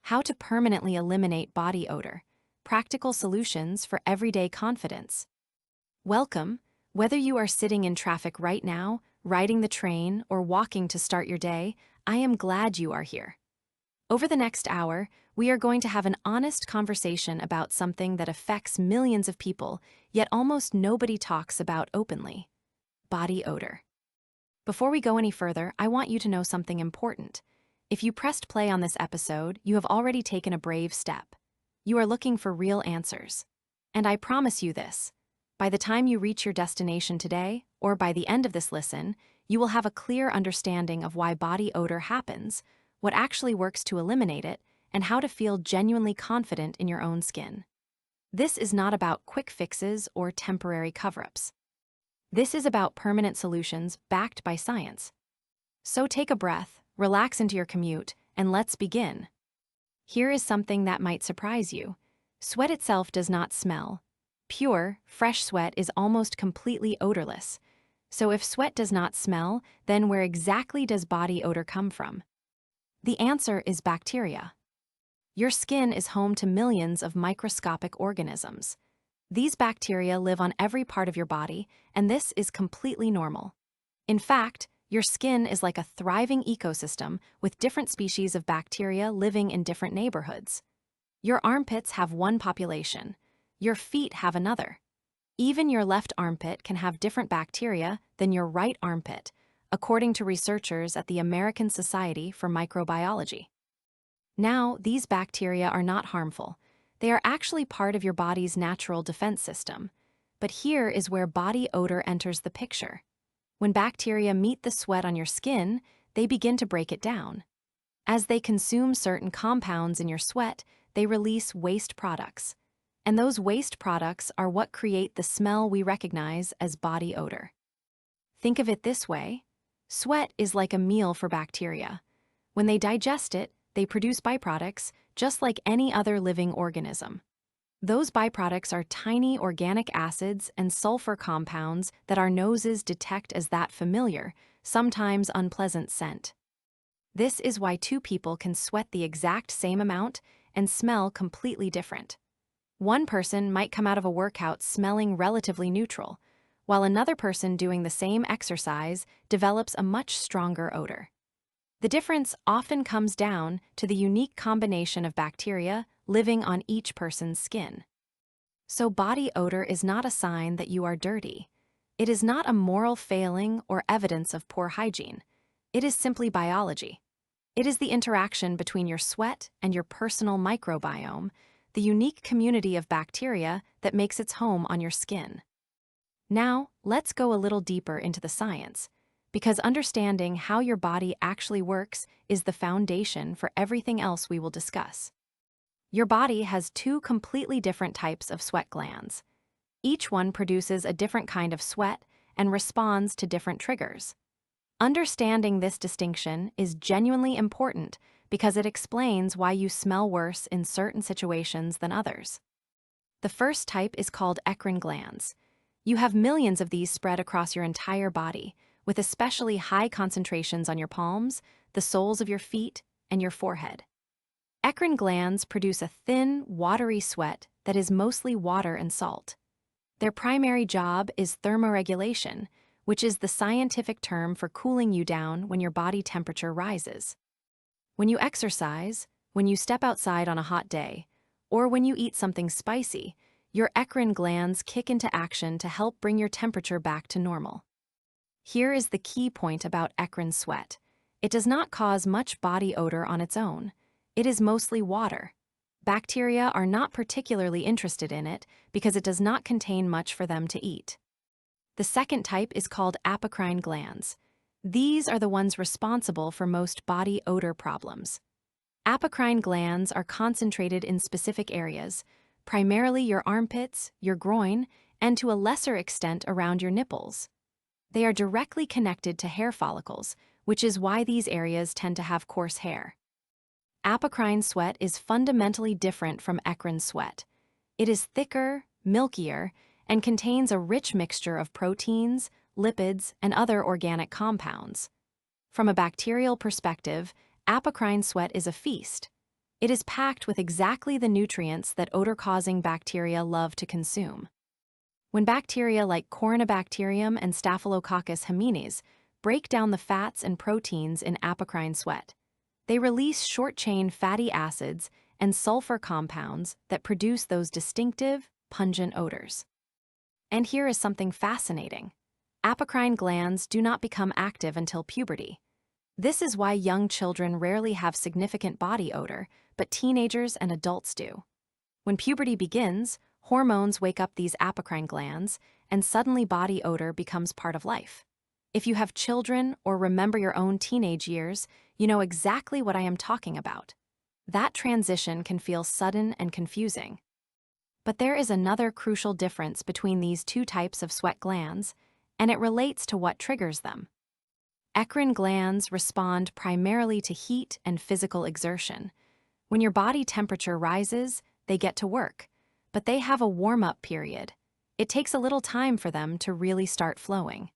how to permanently eliminate body odor, practical solutions for everyday confidence. Welcome, whether you are sitting in traffic right now, riding the train, or walking to start your day, I am glad you are here. Over the next hour, we are going to have an honest conversation about something that affects millions of people, yet almost nobody talks about openly: body odor. Before we go any further, I want you to know something important. If you pressed play on this episode, you have already taken a brave step. You are looking for real answers. And I promise you this: by the time you reach your destination today, or by the end of this listen, you will have a clear understanding of why body odor happens, what actually works to eliminate it, and how to feel genuinely confident in your own skin. This is not about quick fixes or temporary cover-ups. This is about permanent solutions backed by science. So take a breath, relax into your commute, and let's begin. Here is something that might surprise you. Sweat itself does not smell. Pure, fresh sweat is almost completely odorless. So if sweat does not smell, then where exactly does body odor come from? The answer is bacteria. Your skin is home to millions of microscopic organisms. These bacteria live on every part of your body, and this is completely normal. In fact, your skin is like a thriving ecosystem with different species of bacteria living in different neighborhoods. Your armpits have one population. Your feet have another. Even your left armpit can have different bacteria than your right armpit, according to researchers at the American Society for Microbiology. Now, these bacteria are not harmful. They are actually part of your body's natural defense system. But here is where body odor enters the picture. When bacteria meet the sweat on your skin, they begin to break it down. As they consume certain compounds in your sweat, they release waste products. And those waste products are what create the smell we recognize as body odor. Think of it this way: sweat is like a meal for bacteria. When they digest it, they produce byproducts just like any other living organism. Those byproducts are tiny organic acids and sulfur compounds that our noses detect as that familiar, sometimes unpleasant scent. This is why two people can sweat the exact same amount and smell completely different. One person might come out of a workout smelling relatively neutral, while another person doing the same exercise develops a much stronger odor. The difference often comes down to the unique combination of bacteria living on each person's skin. So body odor is not a sign that you are dirty. It is not a moral failing or evidence of poor hygiene. It is simply biology. It is the interaction between your sweat and your personal microbiome, the unique community of bacteria that makes its home on your skin. Now, let's go a little deeper into the science, because understanding how your body actually works is the foundation for everything else we will discuss. Your body has two completely different types of sweat glands. Each one produces a different kind of sweat and responds to different triggers. Understanding this distinction is genuinely important because it explains why you smell worse in certain situations than others. The first type is called eccrine glands. You have millions of these spread across your entire body, with especially high concentrations on your palms, the soles of your feet, and your forehead. Eccrine glands produce a thin, watery sweat that is mostly water and salt. Their primary job is thermoregulation, which is the scientific term for cooling you down when your body temperature rises. When you exercise, when you step outside on a hot day, or when you eat something spicy, your eccrine glands kick into action to help bring your temperature back to normal. Here is the key point about eccrine sweat. It does not cause much body odor on its own. It is mostly water. Bacteria are not particularly interested in it because it does not contain much for them to eat. The second type is called apocrine glands. These are the ones responsible for most body odor problems. Apocrine glands are concentrated in specific areas, primarily your armpits, your groin, and to a lesser extent around your nipples. They are directly connected to hair follicles, which is why these areas tend to have coarse hair. Apocrine sweat is fundamentally different from eccrine sweat. It is thicker, milkier, and contains a rich mixture of proteins, lipids, and other organic compounds. From a bacterial perspective, apocrine sweat is a feast. It is packed with exactly the nutrients that odor-causing bacteria love to consume. When bacteria like Corynebacterium and Staphylococcus hominis break down the fats and proteins in apocrine sweat, they release short-chain fatty acids and sulfur compounds that produce those distinctive, pungent odors. And here is something fascinating. Apocrine glands do not become active until puberty. This is why young children rarely have significant body odor, but teenagers and adults do. When puberty begins, hormones wake up these apocrine glands, and suddenly body odor becomes part of life. If you have children or remember your own teenage years, you know exactly what I am talking about. That transition can feel sudden and confusing. But there is another crucial difference between these two types of sweat glands, and it relates to what triggers them. Eccrine glands respond primarily to heat and physical exertion. When your body temperature rises, they get to work, but they have a warm-up period. It takes a little time for them to really start flowing.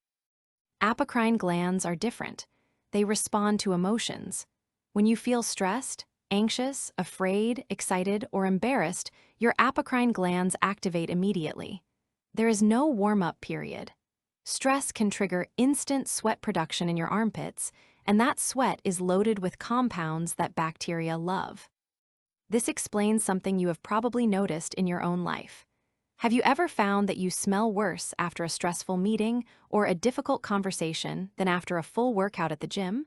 Apocrine glands are different. They respond to emotions. When you feel stressed, anxious, afraid, excited, or embarrassed, your apocrine glands activate immediately. There is no warm-up period. Stress can trigger instant sweat production in your armpits, and that sweat is loaded with compounds that bacteria love. This explains something you have probably noticed in your own life. Have you ever found that you smell worse after a stressful meeting or a difficult conversation than after a full workout at the gym?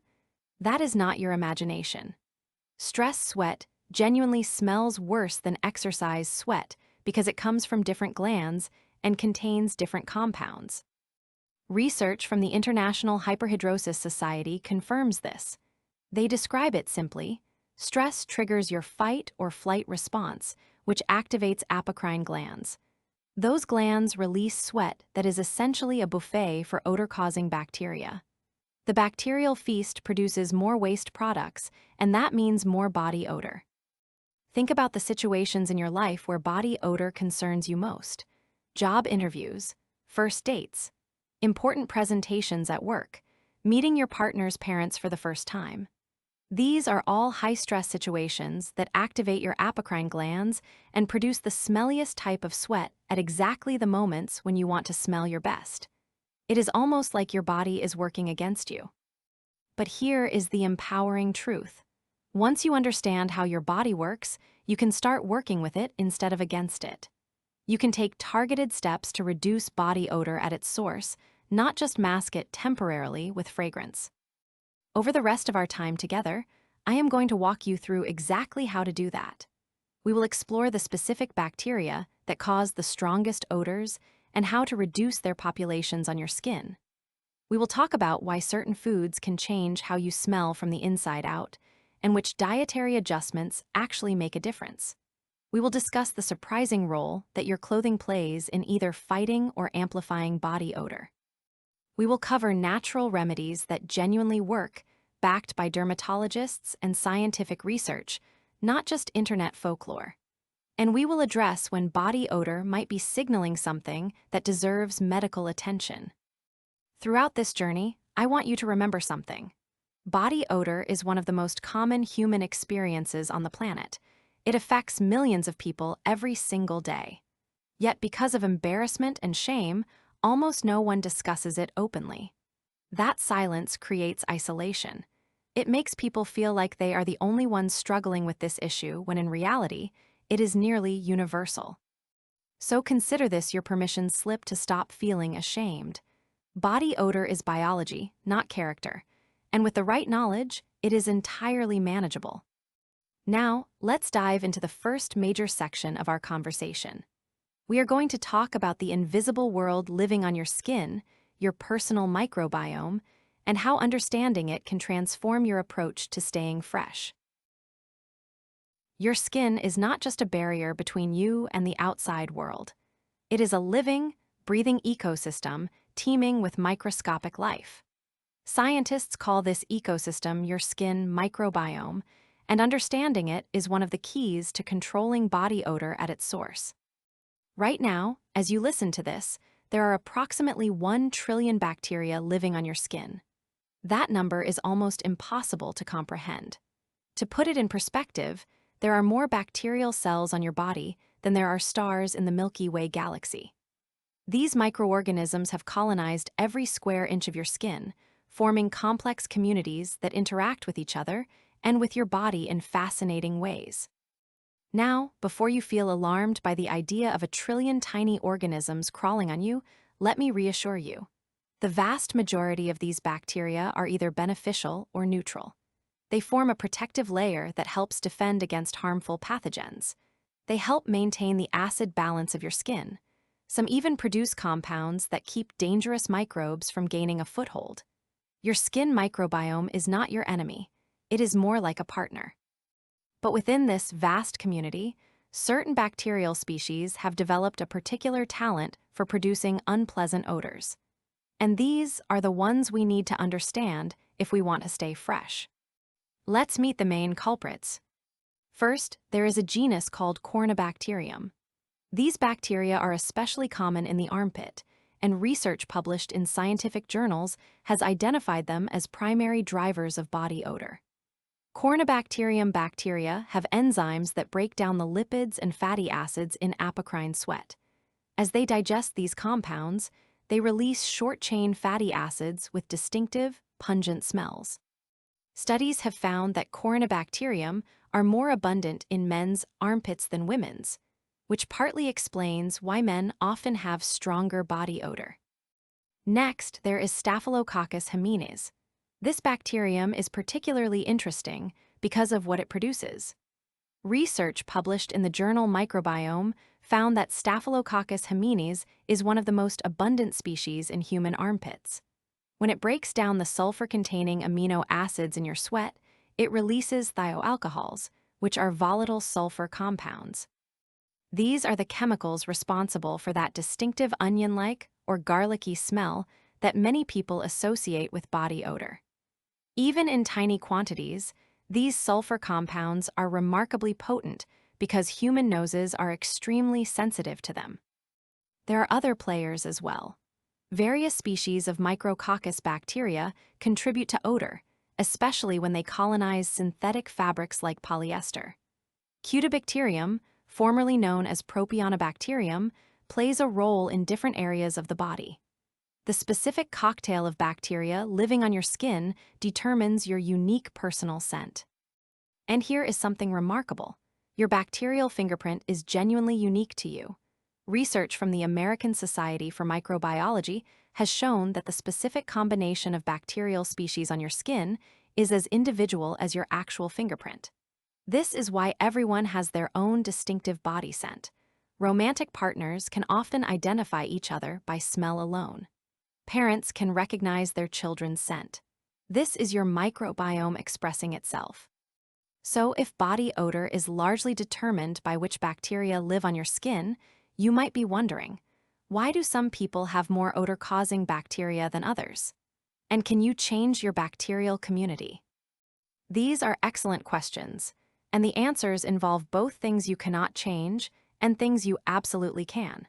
That is not your imagination. Stress sweat genuinely smells worse than exercise sweat because it comes from different glands and contains different compounds. Research from the International Hyperhidrosis Society confirms this. They describe it simply: stress triggers your fight or flight response, which activates apocrine glands. Those glands release sweat that is essentially a buffet for odor-causing bacteria. The bacterial feast produces more waste products, and that means more body odor. Think about the situations in your life where body odor concerns you most: job interviews, first dates, important presentations at work, meeting your partner's parents for the first time. These are all high-stress situations that activate your apocrine glands and produce the smelliest type of sweat at exactly the moments when you want to smell your best. It is almost like your body is working against you. But here is the empowering truth. Once you understand how your body works, you can start working with it instead of against it. You can take targeted steps to reduce body odor at its source, not just mask it temporarily with fragrance. Over the rest of our time together, I am going to walk you through exactly how to do that. We will explore the specific bacteria that cause the strongest odors and how to reduce their populations on your skin. We will talk about why certain foods can change how you smell from the inside out, and which dietary adjustments actually make a difference. We will discuss the surprising role that your clothing plays in either fighting or amplifying body odor. We will cover natural remedies that genuinely work, backed by dermatologists and scientific research, not just internet folklore. And we will address when body odor might be signaling something that deserves medical attention. Throughout this journey, I want you to remember something. Body odor is one of the most common human experiences on the planet. It affects millions of people every single day. Yet because of embarrassment and shame, almost no one discusses it openly. That silence creates isolation. It makes people feel like they are the only ones struggling with this issue when in reality, it is nearly universal. So consider this your permission slip to stop feeling ashamed. Body odor is biology, not character, and with the right knowledge, it is entirely manageable. Now, let's dive into the first major section of our conversation. We are going to talk about the invisible world living on your skin, your personal microbiome, and how understanding it can transform your approach to staying fresh. Your skin is not just a barrier between you and the outside world. It is a living, breathing ecosystem teeming with microscopic life. Scientists call this ecosystem your skin microbiome, and understanding it is one of the keys to controlling body odor at its source. Right now, as you listen to this, there are approximately 1 trillion bacteria living on your skin. That number is almost impossible to comprehend. To put it in perspective, there are more bacterial cells on your body than there are stars in the Milky Way galaxy. These microorganisms have colonized every square inch of your skin, forming complex communities that interact with each other and with your body in fascinating ways. Now, before you feel alarmed by the idea of a trillion tiny organisms crawling on you, let me reassure you. The vast majority of these bacteria are either beneficial or neutral. They form a protective layer that helps defend against harmful pathogens. They help maintain the acid balance of your skin. Some even produce compounds that keep dangerous microbes from gaining a foothold. Your skin microbiome is not your enemy. It is more like a partner. But within this vast community, certain bacterial species have developed a particular talent for producing unpleasant odors. And these are the ones we need to understand if we want to stay fresh. Let's meet the main culprits. First, there is a genus called Corynebacterium. These bacteria are especially common in the armpit, and research published in scientific journals has identified them as primary drivers of body odor. Corynebacterium bacteria have enzymes that break down the lipids and fatty acids in apocrine sweat. As they digest these compounds, they release short-chain fatty acids with distinctive, pungent smells. Studies have found that Corynebacterium are more abundant in men's armpits than women's, which partly explains why men often have stronger body odor. Next, there is Staphylococcus hominis. This bacterium is particularly interesting because of what it produces. Research published in the journal Microbiome found that Staphylococcus hominis is one of the most abundant species in human armpits. When it breaks down the sulfur-containing amino acids in your sweat, it releases thioalcohols, which are volatile sulfur compounds. These are the chemicals responsible for that distinctive onion-like or garlicky smell that many people associate with body odor. Even in tiny quantities, these sulfur compounds are remarkably potent because human noses are extremely sensitive to them. There are other players as well. Various species of Micrococcus bacteria contribute to odor, especially when they colonize synthetic fabrics like polyester. Cutibacterium, formerly known as Propionibacterium, plays a role in different areas of the body. The specific cocktail of bacteria living on your skin determines your unique personal scent. And here is something remarkable. Your bacterial fingerprint is genuinely unique to you. Research from the American Society for Microbiology has shown that the specific combination of bacterial species on your skin is as individual as your actual fingerprint. This is why everyone has their own distinctive body scent. Romantic partners can often identify each other by smell alone. Parents can recognize their children's scent. This is your microbiome expressing itself. So if body odor is largely determined by which bacteria live on your skin, you might be wondering, why do some people have more odor-causing bacteria than others? And can you change your bacterial community? These are excellent questions, and the answers involve both things you cannot change and things you absolutely can.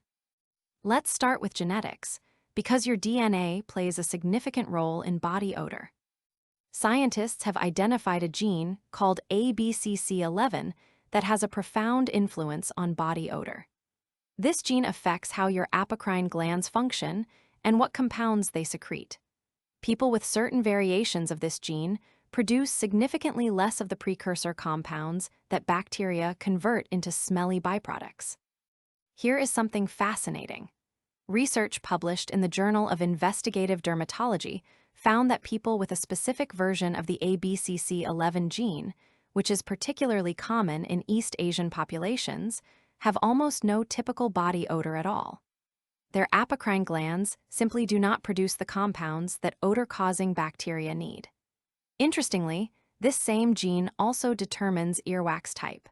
Let's start with genetics, because your DNA plays a significant role in body odor. Scientists have identified a gene called ABCC11 that has a profound influence on body odor. This gene affects how your apocrine glands function and what compounds they secrete. People with certain variations of this gene produce significantly less of the precursor compounds that bacteria convert into smelly byproducts. Here is something fascinating. Research published in the Journal of Investigative Dermatology found that people with a specific version of the ABCC11 gene, which is particularly common in East Asian populations, have almost no typical body odor at all. Their apocrine glands simply do not produce the compounds that odor-causing bacteria need. Interestingly, this same gene also determines earwax type.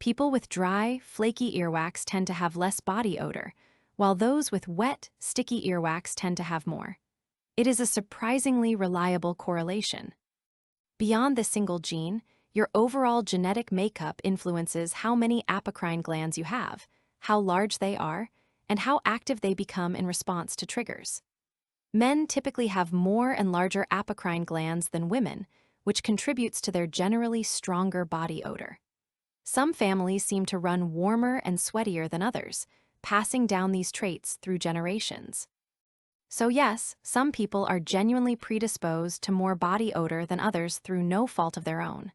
People with dry, flaky earwax tend to have less body odor, while those with wet, sticky earwax tend to have more. It is a surprisingly reliable correlation. Beyond the single gene, your overall genetic makeup influences how many apocrine glands you have, how large they are, and how active they become in response to triggers. Men typically have more and larger apocrine glands than women, which contributes to their generally stronger body odor. Some families seem to run warmer and sweatier than others, passing down these traits through generations. So yes, some people are genuinely predisposed to more body odor than others through no fault of their own.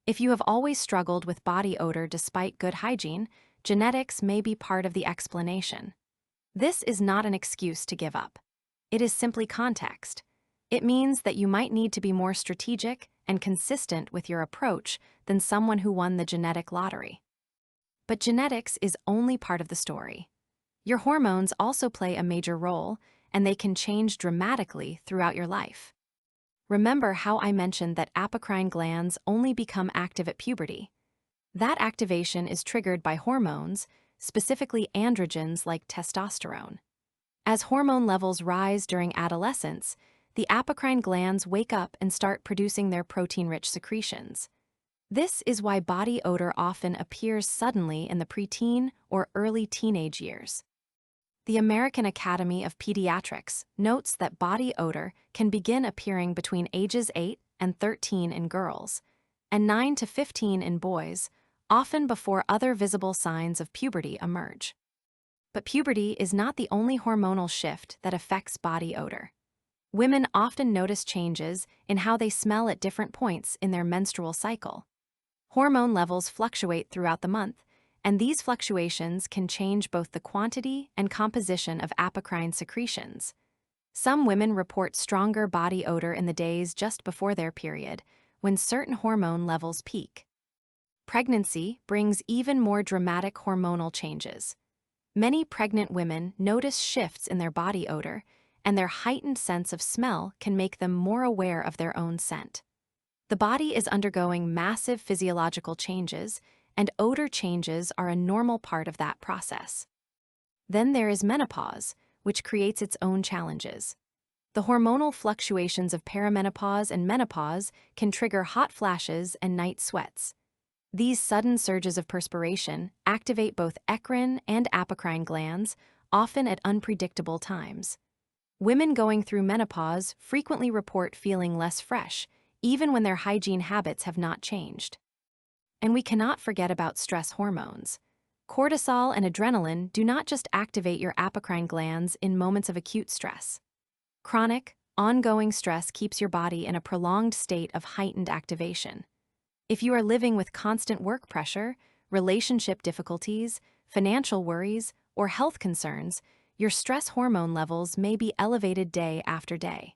If you have always struggled with body odor despite good hygiene, genetics may be part of the explanation. This is not an excuse to give up. It is simply context. It means that you might need to be more strategic and consistent with your approach than someone who won the genetic lottery. But genetics is only part of the story. Your hormones also play a major role, and they can change dramatically throughout your life. Remember how I mentioned that apocrine glands only become active at puberty. That activation is triggered by hormones, specifically androgens like testosterone. As hormone levels rise during adolescence, the apocrine glands wake up and start producing their protein-rich secretions. This is why body odor often appears suddenly in the preteen or early teenage years. The American Academy of Pediatrics notes that body odor can begin appearing between ages 8 and 13 in girls, and 9 to 15 in boys, often before other visible signs of puberty emerge. But puberty is not the only hormonal shift that affects body odor. Women often notice changes in how they smell at different points in their menstrual cycle. Hormone levels fluctuate throughout the month, and these fluctuations can change both the quantity and composition of apocrine secretions. Some women report stronger body odor in the days just before their period, when certain hormone levels peak. Pregnancy brings even more dramatic hormonal changes. Many pregnant women notice shifts in their body odor, and their heightened sense of smell can make them more aware of their own scent. The body is undergoing massive physiological changes, and odor changes are a normal part of that process. Then there is menopause, which creates its own challenges. The hormonal fluctuations of perimenopause and menopause can trigger hot flashes and night sweats. These sudden surges of perspiration activate both eccrine and apocrine glands, often at unpredictable times. Women going through menopause frequently report feeling less fresh, even when their hygiene habits have not changed. And we cannot forget about stress hormones. Cortisol and adrenaline do not just activate your apocrine glands in moments of acute stress. Chronic, ongoing stress keeps your body in a prolonged state of heightened activation. If you are living with constant work pressure, relationship difficulties, financial worries, or health concerns, your stress hormone levels may be elevated day after day.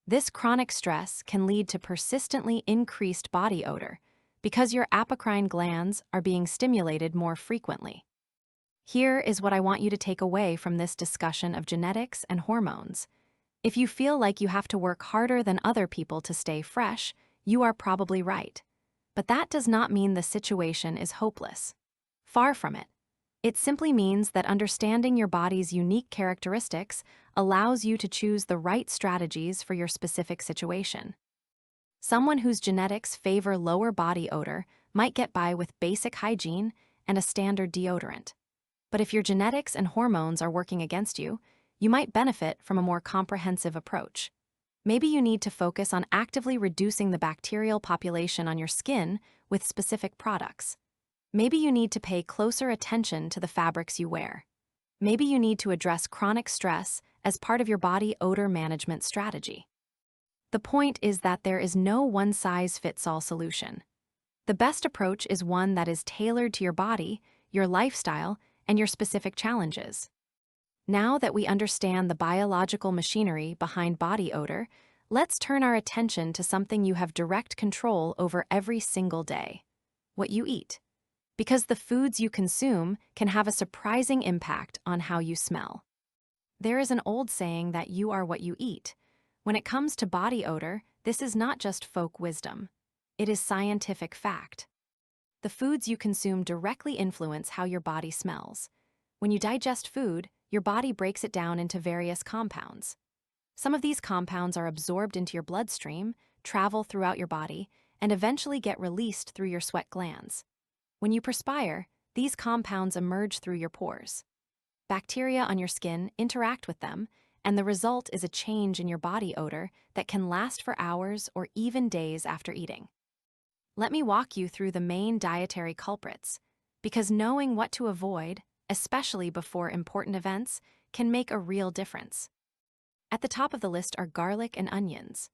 This chronic stress can lead to persistently increased body odor because your apocrine glands are being stimulated more frequently. Here is what I want you to take away from this discussion of genetics and hormones. If you feel like you have to work harder than other people to stay fresh, you are probably right. But that does not mean the situation is hopeless. Far from it. It simply means that understanding your body's unique characteristics allows you to choose the right strategies for your specific situation. Someone whose genetics favor lower body odor might get by with basic hygiene and a standard deodorant. But if your genetics and hormones are working against you, you might benefit from a more comprehensive approach. Maybe you need to focus on actively reducing the bacterial population on your skin with specific products. Maybe you need to pay closer attention to the fabrics you wear. Maybe you need to address chronic stress as part of your body odor management strategy. The point is that there is no one-size-fits-all solution. The best approach is one that is tailored to your body, your lifestyle, and your specific challenges. Now that we understand the biological machinery behind body odor, let's turn our attention to something you have direct control over every single day: what you eat. Because the foods you consume can have a surprising impact on how you smell. There is an old saying that you are what you eat. When it comes to body odor, this is not just folk wisdom. It is scientific fact. The foods you consume directly influence how your body smells. When you digest food, your body breaks it down into various compounds. Some of these compounds are absorbed into your bloodstream, travel throughout your body, and eventually get released through your sweat glands. When you perspire, these compounds emerge through your pores. Bacteria on your skin interact with them, and the result is a change in your body odor that can last for hours or even days after eating. Let me walk you through the main dietary culprits, because knowing what to avoid, especially before important events, can make a real difference. At the top of the list are garlic and onions.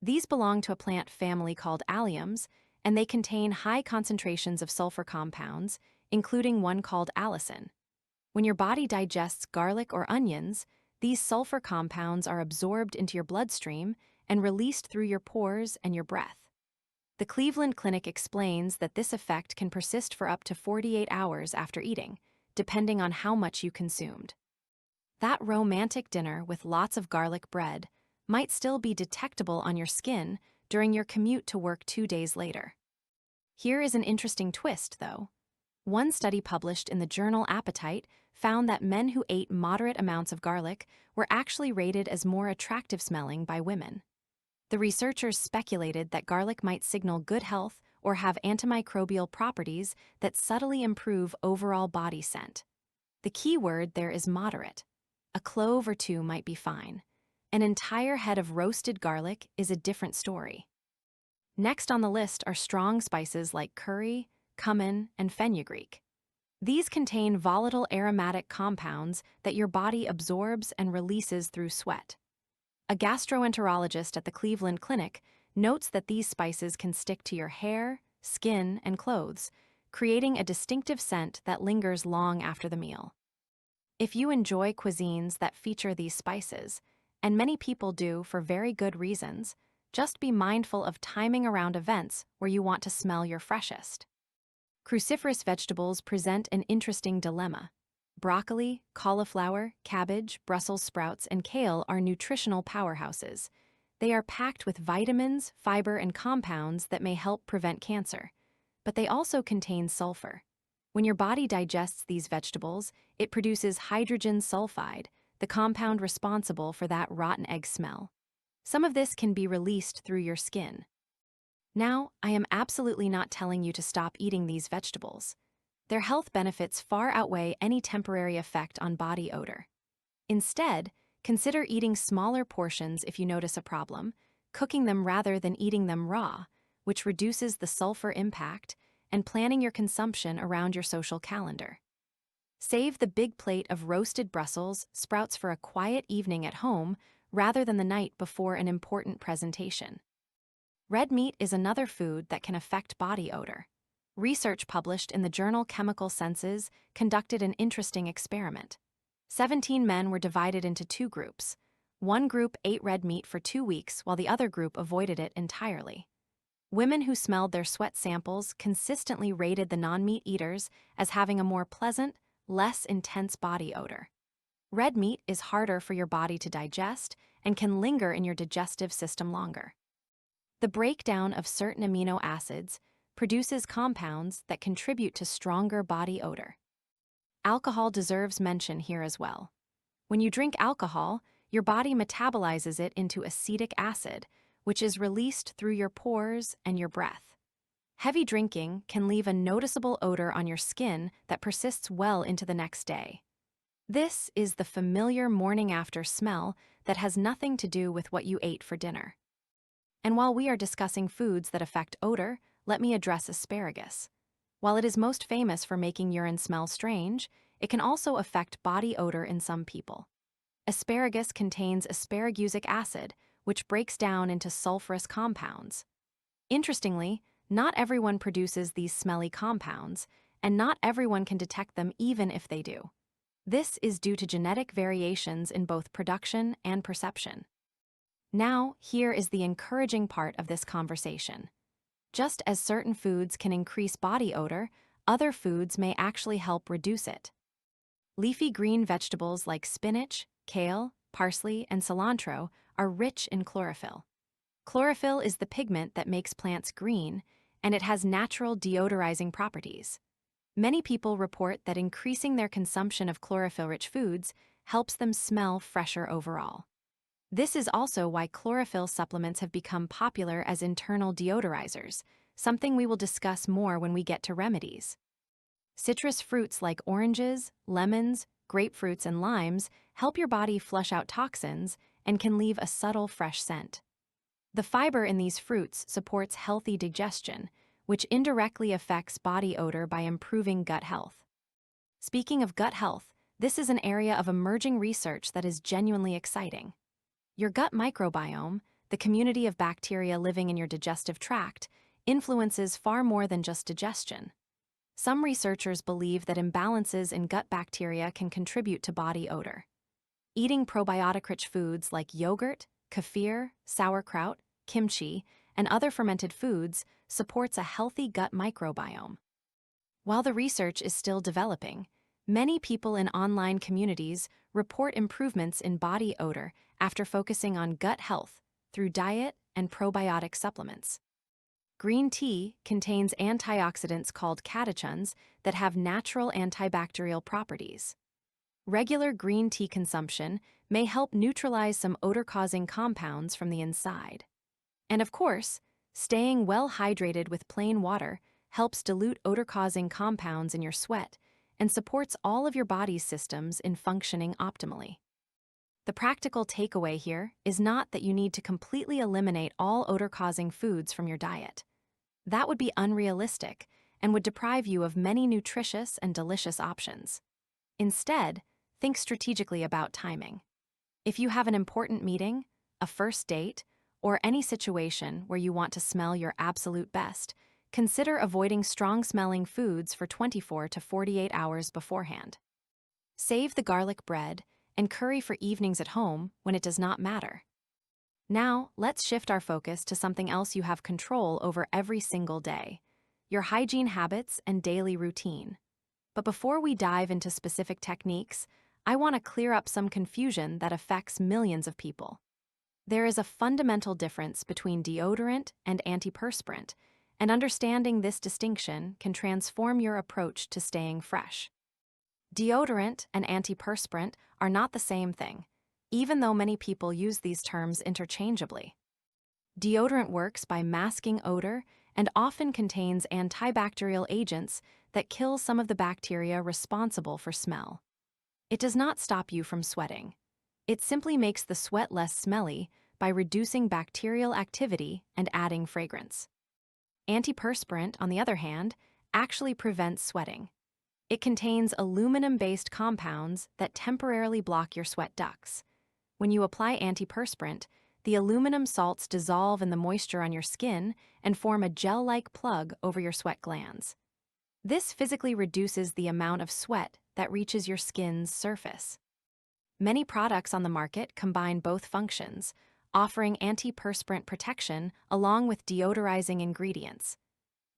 These belong to a plant family called alliums, and they contain high concentrations of sulfur compounds, including one called allicin. When your body digests garlic or onions, these sulfur compounds are absorbed into your bloodstream and released through your pores and your breath. The Cleveland Clinic explains that this effect can persist for up to 48 hours after eating, depending on how much you consumed. That romantic dinner with lots of garlic bread might still be detectable on your skin during your commute to work 2 days later. Here is an interesting twist, though. One study published in the journal Appetite found that men who ate moderate amounts of garlic were actually rated as more attractive smelling by women. The researchers speculated that garlic might signal good health or have antimicrobial properties that subtly improve overall body scent. The key word there is moderate. A clove or two might be fine. An entire head of roasted garlic is a different story. Next on the list are strong spices like curry, cumin, and fenugreek. These contain volatile aromatic compounds that your body absorbs and releases through sweat. A gastroenterologist at the Cleveland Clinic notes that these spices can stick to your hair, skin, and clothes, creating a distinctive scent that lingers long after the meal. If you enjoy cuisines that feature these spices, and many people do for very good reasons, just be mindful of timing around events where you want to smell your freshest. Cruciferous vegetables present an interesting dilemma. Broccoli, cauliflower, cabbage, Brussels sprouts, and kale are nutritional powerhouses. They are packed with vitamins, fiber, and compounds that may help prevent cancer. But they also contain sulfur. When your body digests these vegetables, it produces hydrogen sulfide, the compound responsible for that rotten egg smell. Some of this can be released through your skin. Now, I am absolutely not telling you to stop eating these vegetables. Their health benefits far outweigh any temporary effect on body odor. Instead, consider eating smaller portions if you notice a problem, cooking them rather than eating them raw, which reduces the sulfur impact, and planning your consumption around your social calendar. Save the big plate of roasted Brussels sprouts for a quiet evening at home rather than the night before an important presentation. Red meat is another food that can affect body odor. Research published in the journal Chemical Senses conducted an interesting experiment. 17 men were divided into 2 groups. One group ate red meat for 2 weeks while the other group avoided it entirely. Women who smelled their sweat samples consistently rated the non-meat eaters as having a more pleasant, less intense body odor. Red meat is harder for your body to digest and can linger in your digestive system longer. The breakdown of certain amino acids produces compounds that contribute to stronger body odor. Alcohol deserves mention here as well. When you drink alcohol, your body metabolizes it into acetic acid, which is released through your pores and your breath. Heavy drinking can leave a noticeable odor on your skin that persists well into the next day. This is the familiar morning after smell that has nothing to do with what you ate for dinner. And while we are discussing foods that affect odor, let me address asparagus. While it is most famous for making urine smell strange, it can also affect body odor in some people. Asparagus contains asparagusic acid, which breaks down into sulfurous compounds. Interestingly, not everyone produces these smelly compounds, and not everyone can detect them even if they do. This is due to genetic variations in both production and perception. Now, here is the encouraging part of this conversation. Just as certain foods can increase body odor, other foods may actually help reduce it. Leafy green vegetables like spinach, kale, parsley, and cilantro are rich in chlorophyll. Chlorophyll is the pigment that makes plants green, and it has natural deodorizing properties. Many people report that increasing their consumption of chlorophyll-rich foods helps them smell fresher overall. This is also why chlorophyll supplements have become popular as internal deodorizers, something we will discuss more when we get to remedies. Citrus fruits like oranges, lemons, grapefruits, and limes help your body flush out toxins and can leave a subtle fresh scent. The fiber in these fruits supports healthy digestion, which indirectly affects body odor by improving gut health. Speaking of gut health, this is an area of emerging research that is genuinely exciting. Your gut microbiome, the community of bacteria living in your digestive tract, influences far more than just digestion. Some researchers believe that imbalances in gut bacteria can contribute to body odor. Eating probiotic-rich foods like yogurt, kefir, sauerkraut, kimchi, and other fermented foods supports a healthy gut microbiome. While the research is still developing, many people in online communities report improvements in body odor after focusing on gut health through diet and probiotic supplements. Green tea contains antioxidants called catechins that have natural antibacterial properties. Regular green tea consumption may help neutralize some odor-causing compounds from the inside. And of course, staying well hydrated with plain water helps dilute odor-causing compounds in your sweat and supports all of your body's systems in functioning optimally. The practical takeaway here is not that you need to completely eliminate all odor-causing foods from your diet. That would be unrealistic and would deprive you of many nutritious and delicious options. Instead, think strategically about timing. If you have an important meeting, a first date, or any situation where you want to smell your absolute best, consider avoiding strong-smelling foods for 24 to 48 hours beforehand. Save the garlic bread and curry for evenings at home when it does not matter. Now, let's shift our focus to something else you have control over every single day: your hygiene habits and daily routine. But before we dive into specific techniques, I want to clear up some confusion that affects millions of people. There is a fundamental difference between deodorant and antiperspirant, and understanding this distinction can transform your approach to staying fresh. Deodorant and antiperspirant are not the same thing, even though many people use these terms interchangeably. Deodorant works by masking odor and often contains antibacterial agents that kill some of the bacteria responsible for smell. It does not stop you from sweating. It simply makes the sweat less smelly by reducing bacterial activity and adding fragrance. Antiperspirant, on the other hand, actually prevents sweating. It contains aluminum-based compounds that temporarily block your sweat ducts. When you apply antiperspirant, the aluminum salts dissolve in the moisture on your skin and form a gel-like plug over your sweat glands. This physically reduces the amount of sweat that reaches your skin's surface. Many products on the market combine both functions, offering antiperspirant protection along with deodorizing ingredients.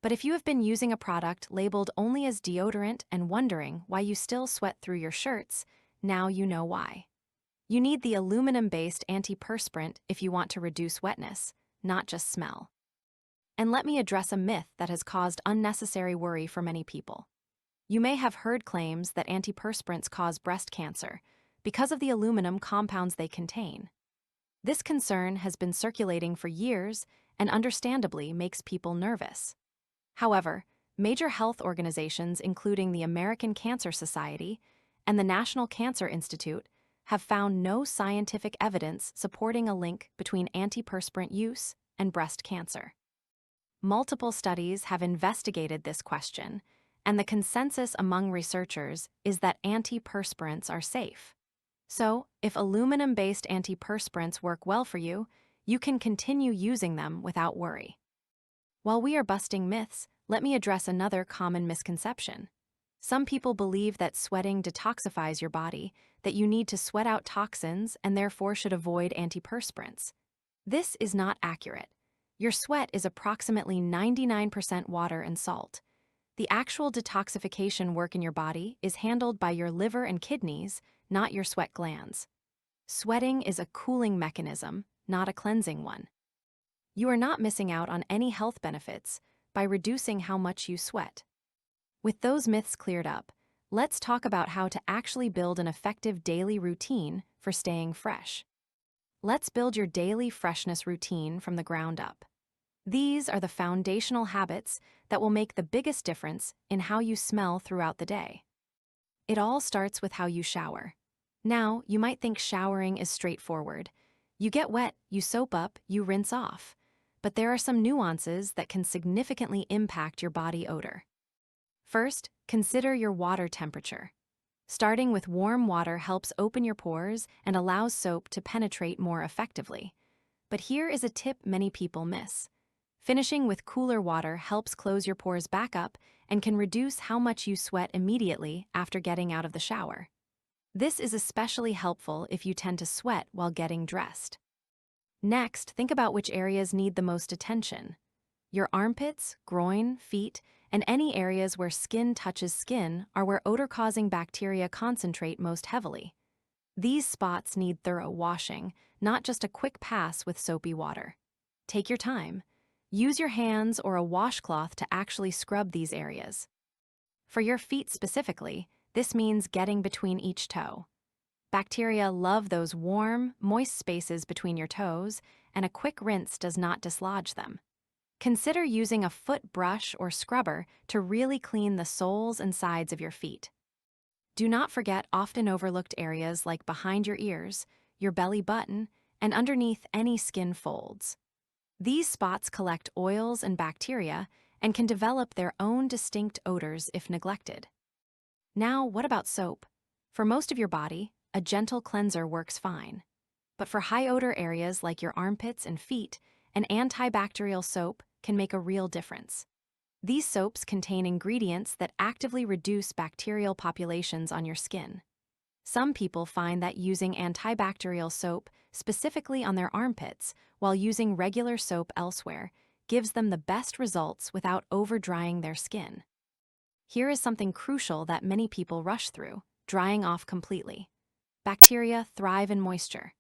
But if you have been using a product labeled only as deodorant and wondering why you still sweat through your shirts, now you know why. You need the aluminum-based antiperspirant if you want to reduce wetness, not just smell. And let me address a myth that has caused unnecessary worry for many people. You may have heard claims that antiperspirants cause breast cancer because of the aluminum compounds they contain. This concern has been circulating for years and understandably makes people nervous. However, major health organizations, including the American Cancer Society and the National Cancer Institute, have found no scientific evidence supporting a link between antiperspirant use and breast cancer. Multiple studies have investigated this question, and the consensus among researchers is that antiperspirants are safe. So, if aluminum-based antiperspirants work well for you, you can continue using them without worry. While we are busting myths, let me address another common misconception. Some people believe that sweating detoxifies your body, that you need to sweat out toxins and therefore should avoid antiperspirants. This is not accurate. Your sweat is approximately 99% water and salt. The actual detoxification work in your body is handled by your liver and kidneys, not your sweat glands. Sweating is a cooling mechanism, not a cleansing one. You are not missing out on any health benefits by reducing how much you sweat. With those myths cleared up, let's talk about how to actually build an effective daily routine for staying fresh. Let's build your daily freshness routine from the ground up. These are the foundational habits that will make the biggest difference in how you smell throughout the day. It all starts with how you shower. Now, you might think showering is straightforward. You get wet, you soap up, you rinse off. but there are some nuances that can significantly impact your body odor. First, consider your water temperature. Starting with warm water helps open your pores and allows soap to penetrate more effectively. But here is a tip many people miss. Finishing with cooler water helps close your pores back up and can reduce how much you sweat immediately after getting out of the shower. This is especially helpful if you tend to sweat while getting dressed. Next, think about which areas need the most attention. Your armpits, groin, feet, and any areas where skin touches skin are where odor-causing bacteria concentrate most heavily. These spots need thorough washing, not just a quick pass with soapy water. Take your time. Use your hands or a washcloth to actually scrub these areas. For your feet specifically, this means getting between each toe. Bacteria love those warm, moist spaces between your toes, and a quick rinse does not dislodge them. Consider using a foot brush or scrubber to really clean the soles and sides of your feet. Do not forget often overlooked areas like behind your ears, your belly button, and underneath any skin folds. These spots collect oils and bacteria and can develop their own distinct odors if neglected. Now, what about soap? For most of your body, a gentle cleanser works fine. But for high odor areas like your armpits and feet, an antibacterial soap can make a real difference. These soaps contain ingredients that actively reduce bacterial populations on your skin. Some people find that using antibacterial soap specifically on their armpits while using regular soap elsewhere gives them the best results without over-drying their skin. Here is something crucial that many people rush through: drying off completely. Bacteria thrive in moisture.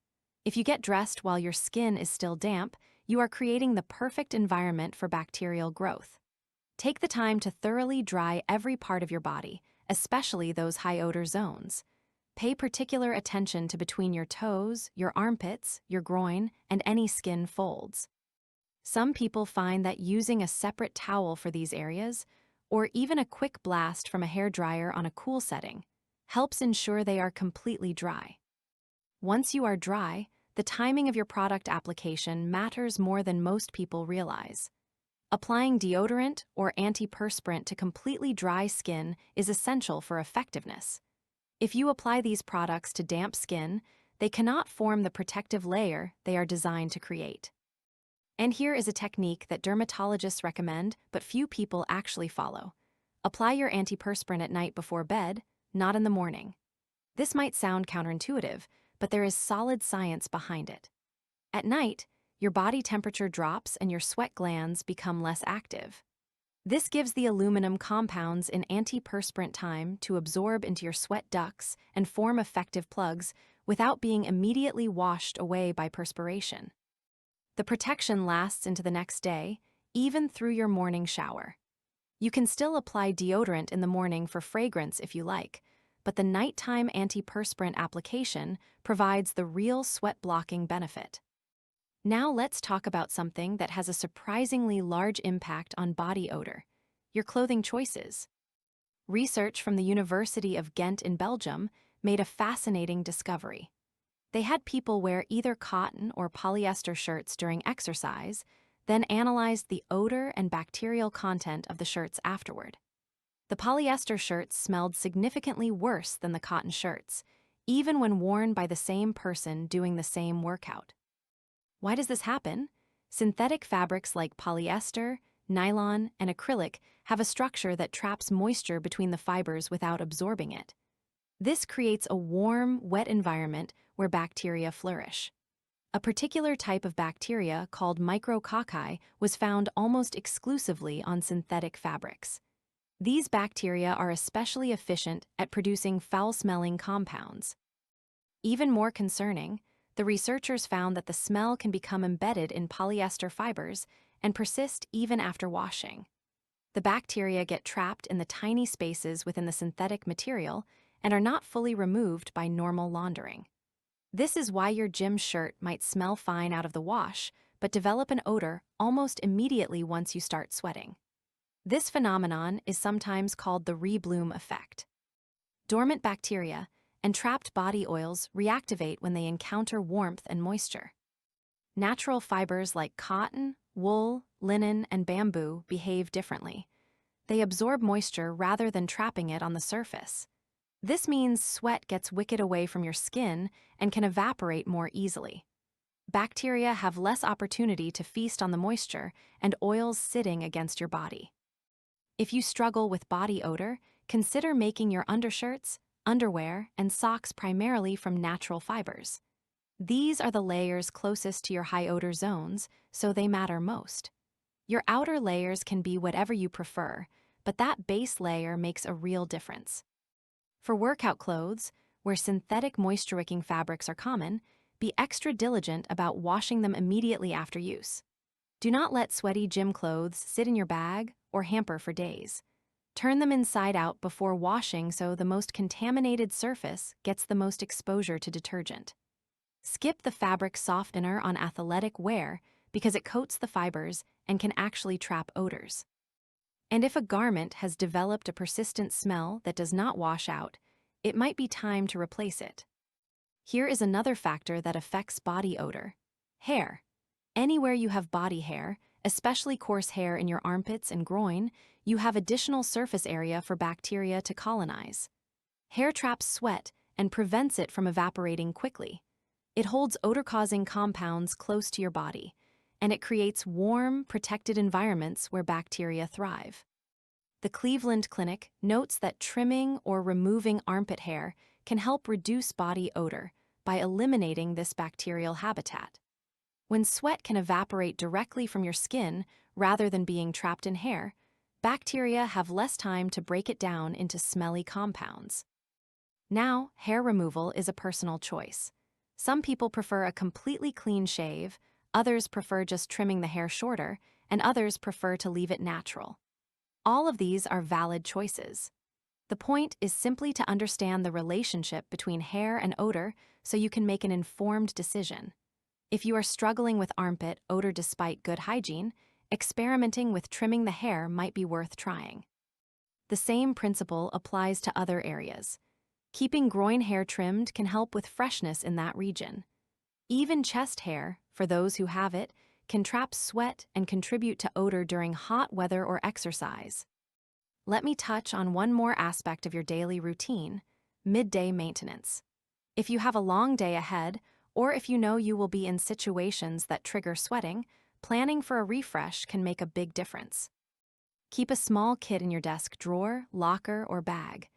If you get dressed while your skin is still damp, you are creating the perfect environment for bacterial growth. Take the time to thoroughly dry every part of your body, especially those high-odor zones. Pay particular attention to between your toes, your armpits, your groin, and any skin folds. Some people find that using a separate towel for these areas, or even a quick blast from a hairdryer on a cool setting, helps ensure they are completely dry. Once you are dry, the timing of your product application matters more than most people realize. Applying deodorant or antiperspirant to completely dry skin is essential for effectiveness. If you apply these products to damp skin, they cannot form the protective layer they are designed to create. And here is a technique that dermatologists recommend, but few people actually follow. Apply your antiperspirant at night before bed, not in the morning. This might sound counterintuitive, but there is solid science behind it. At night, your body temperature drops and your sweat glands become less active. This gives the aluminum compounds in antiperspirant time to absorb into your sweat ducts and form effective plugs without being immediately washed away by perspiration. The protection lasts into the next day, even through your morning shower. You can still apply deodorant in the morning for fragrance if you like, but the nighttime antiperspirant application provides the real sweat-blocking benefit. Now let's talk about something that has a surprisingly large impact on body odor: your clothing choices. Research from the University of Ghent in Belgium made a fascinating discovery. They had people wear either cotton or polyester shirts during exercise, then analyzed the odor and bacterial content of the shirts afterward. The polyester shirts smelled significantly worse than the cotton shirts, even when worn by the same person doing the same workout. Why does this happen? Synthetic fabrics like polyester, nylon, and acrylic have a structure that traps moisture between the fibers without absorbing it. This creates a warm, wet environment where bacteria flourish. A particular type of bacteria called micrococci was found almost exclusively on synthetic fabrics. These bacteria are especially efficient at producing foul-smelling compounds. Even more concerning, the researchers found that the smell can become embedded in polyester fibers and persist even after washing. The bacteria get trapped in the tiny spaces within the synthetic material and are not fully removed by normal laundering. This is why your gym shirt might smell fine out of the wash, but develop an odor almost immediately once you start sweating. This phenomenon is sometimes called the rebloom effect. Dormant bacteria and trapped body oils reactivate when they encounter warmth and moisture. Natural fibers like cotton, wool, linen, and bamboo behave differently. They absorb moisture rather than trapping it on the surface. This means sweat gets wicked away from your skin and can evaporate more easily. Bacteria have less opportunity to feast on the moisture and oils sitting against your body. If you struggle with body odor, consider making your undershirts, underwear, and socks primarily from natural fibers. These are the layers closest to your high odor zones, so they matter most. Your outer layers can be whatever you prefer, but that base layer makes a real difference. For workout clothes, where synthetic moisture-wicking fabrics are common, be extra diligent about washing them immediately after use. Do not let sweaty gym clothes sit in your bag or hamper for days. Turn them inside out before washing so the most contaminated surface gets the most exposure to detergent. Skip the fabric softener on athletic wear because it coats the fibers and can actually trap odors. And if a garment has developed a persistent smell that does not wash out, it might be time to replace it. Here is another factor that affects body odor: hair. Anywhere you have body hair, especially coarse hair in your armpits and groin, you have additional surface area for bacteria to colonize. Hair traps sweat and prevents it from evaporating quickly. It holds odor-causing compounds close to your body, and it creates warm, protected environments where bacteria thrive. The Cleveland Clinic notes that trimming or removing armpit hair can help reduce body odor by eliminating this bacterial habitat. When sweat can evaporate directly from your skin rather than being trapped in hair, bacteria have less time to break it down into smelly compounds. Now, hair removal is a personal choice. Some people prefer a completely clean shave, others prefer just trimming the hair shorter, and others prefer to leave it natural. All of these are valid choices. The point is simply to understand the relationship between hair and odor so you can make an informed decision. If you are struggling with armpit odor despite good hygiene, experimenting with trimming the hair might be worth trying. The same principle applies to other areas. Keeping groin hair trimmed can help with freshness in that region. Even chest hair, for those who have it, can trap sweat and contribute to odor during hot weather or exercise. Let me touch on one more aspect of your daily routine: midday maintenance. If you have a long day ahead, or if you know you will be in situations that trigger sweating, planning for a refresh can make a big difference. Keep a small kit in your desk drawer, locker, or bag.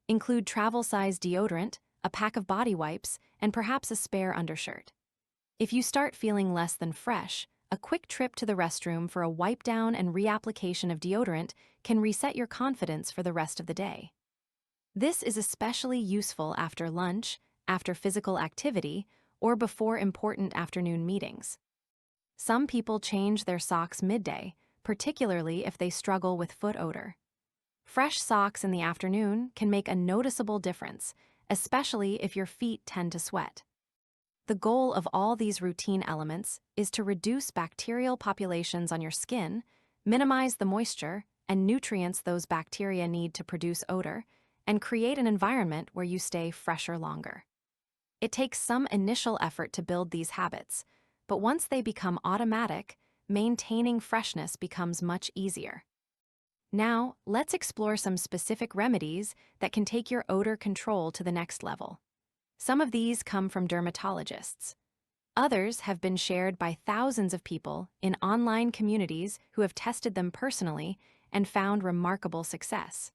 Include travel-size deodorant, a pack of body wipes, and perhaps a spare undershirt. If you start feeling less than fresh, a quick trip to the restroom for a wipe down and reapplication of deodorant can reset your confidence for the rest of the day. This is especially useful after lunch, after physical activity, or before important afternoon meetings. Some people change their socks midday, particularly if they struggle with foot odor. Fresh socks in the afternoon can make a noticeable difference, especially if your feet tend to sweat. The goal of all these routine elements is to reduce bacterial populations on your skin, minimize the moisture and nutrients those bacteria need to produce odor, and create an environment where you stay fresher longer. It takes some initial effort to build these habits, but once they become automatic, maintaining freshness becomes much easier. Now, let's explore some specific remedies that can take your odor control to the next level. Some of these come from dermatologists. Others have been shared by thousands of people in online communities who have tested them personally and found remarkable success.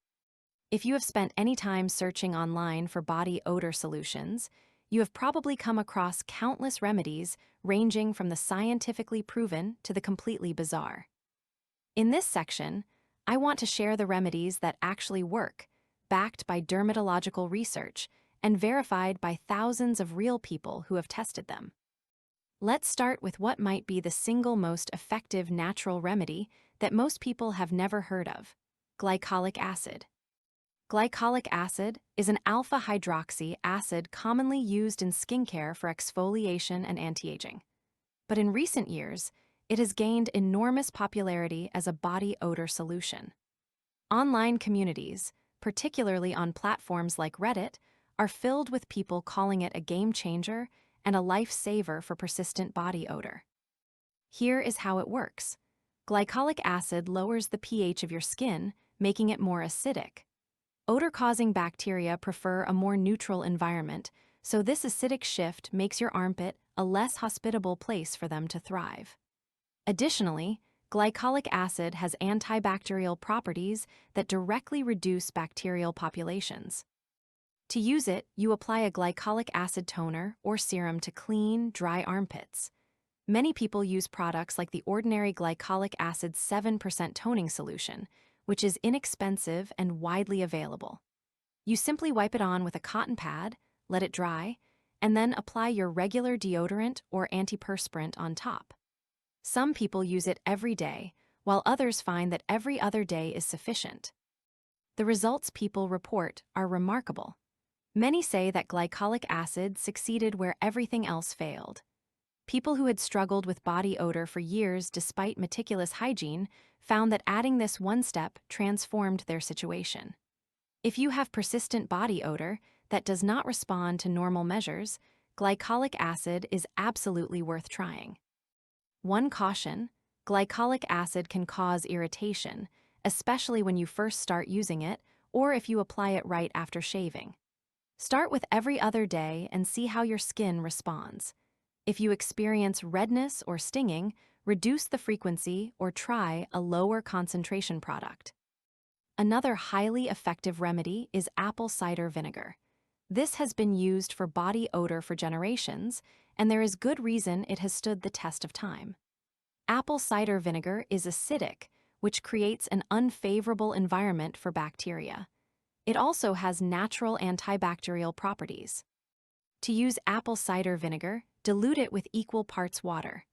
If you have spent any time searching online for body odor solutions, you have probably come across countless remedies ranging from the scientifically proven to the completely bizarre. In this section, I want to share the remedies that actually work, backed by dermatological research and verified by thousands of real people who have tested them. Let's start with what might be the single most effective natural remedy that most people have never heard of: glycolic acid. Glycolic acid is an alpha-hydroxy acid commonly used in skincare for exfoliation and anti-aging. But in recent years, it has gained enormous popularity as a body odor solution. Online communities, particularly on platforms like Reddit, are filled with people calling it a game changer and a lifesaver for persistent body odor. Here is how it works. Glycolic acid lowers the pH of your skin, making it more acidic. Odor-causing bacteria prefer a more neutral environment, so this acidic shift makes your armpit a less hospitable place for them to thrive. Additionally, glycolic acid has antibacterial properties that directly reduce bacterial populations. To use it, you apply a glycolic acid toner or serum to clean, dry armpits. Many people use products like the ordinary glycolic acid 7% toning solution, which is inexpensive and widely available. You simply wipe it on with a cotton pad, let it dry, and then apply your regular deodorant or antiperspirant on top. Some people use it every day, while others find that every other day is sufficient. The results people report are remarkable. Many say that glycolic acid succeeded where everything else failed. People who had struggled with body odor for years despite meticulous hygiene found that adding this one step transformed their situation. If you have persistent body odor that does not respond to normal measures, glycolic acid is absolutely worth trying. One caution: glycolic acid can cause irritation, especially when you first start using it or if you apply it right after shaving. Start with every other day and see how your skin responds. If you experience redness or stinging, reduce the frequency or try a lower concentration product. Another highly effective remedy is apple cider vinegar. This has been used for body odor for generations, and there is good reason it has stood the test of time. Apple cider vinegar is acidic, which creates an unfavorable environment for bacteria. It also has natural antibacterial properties. To use apple cider vinegar, dilute it with equal parts water.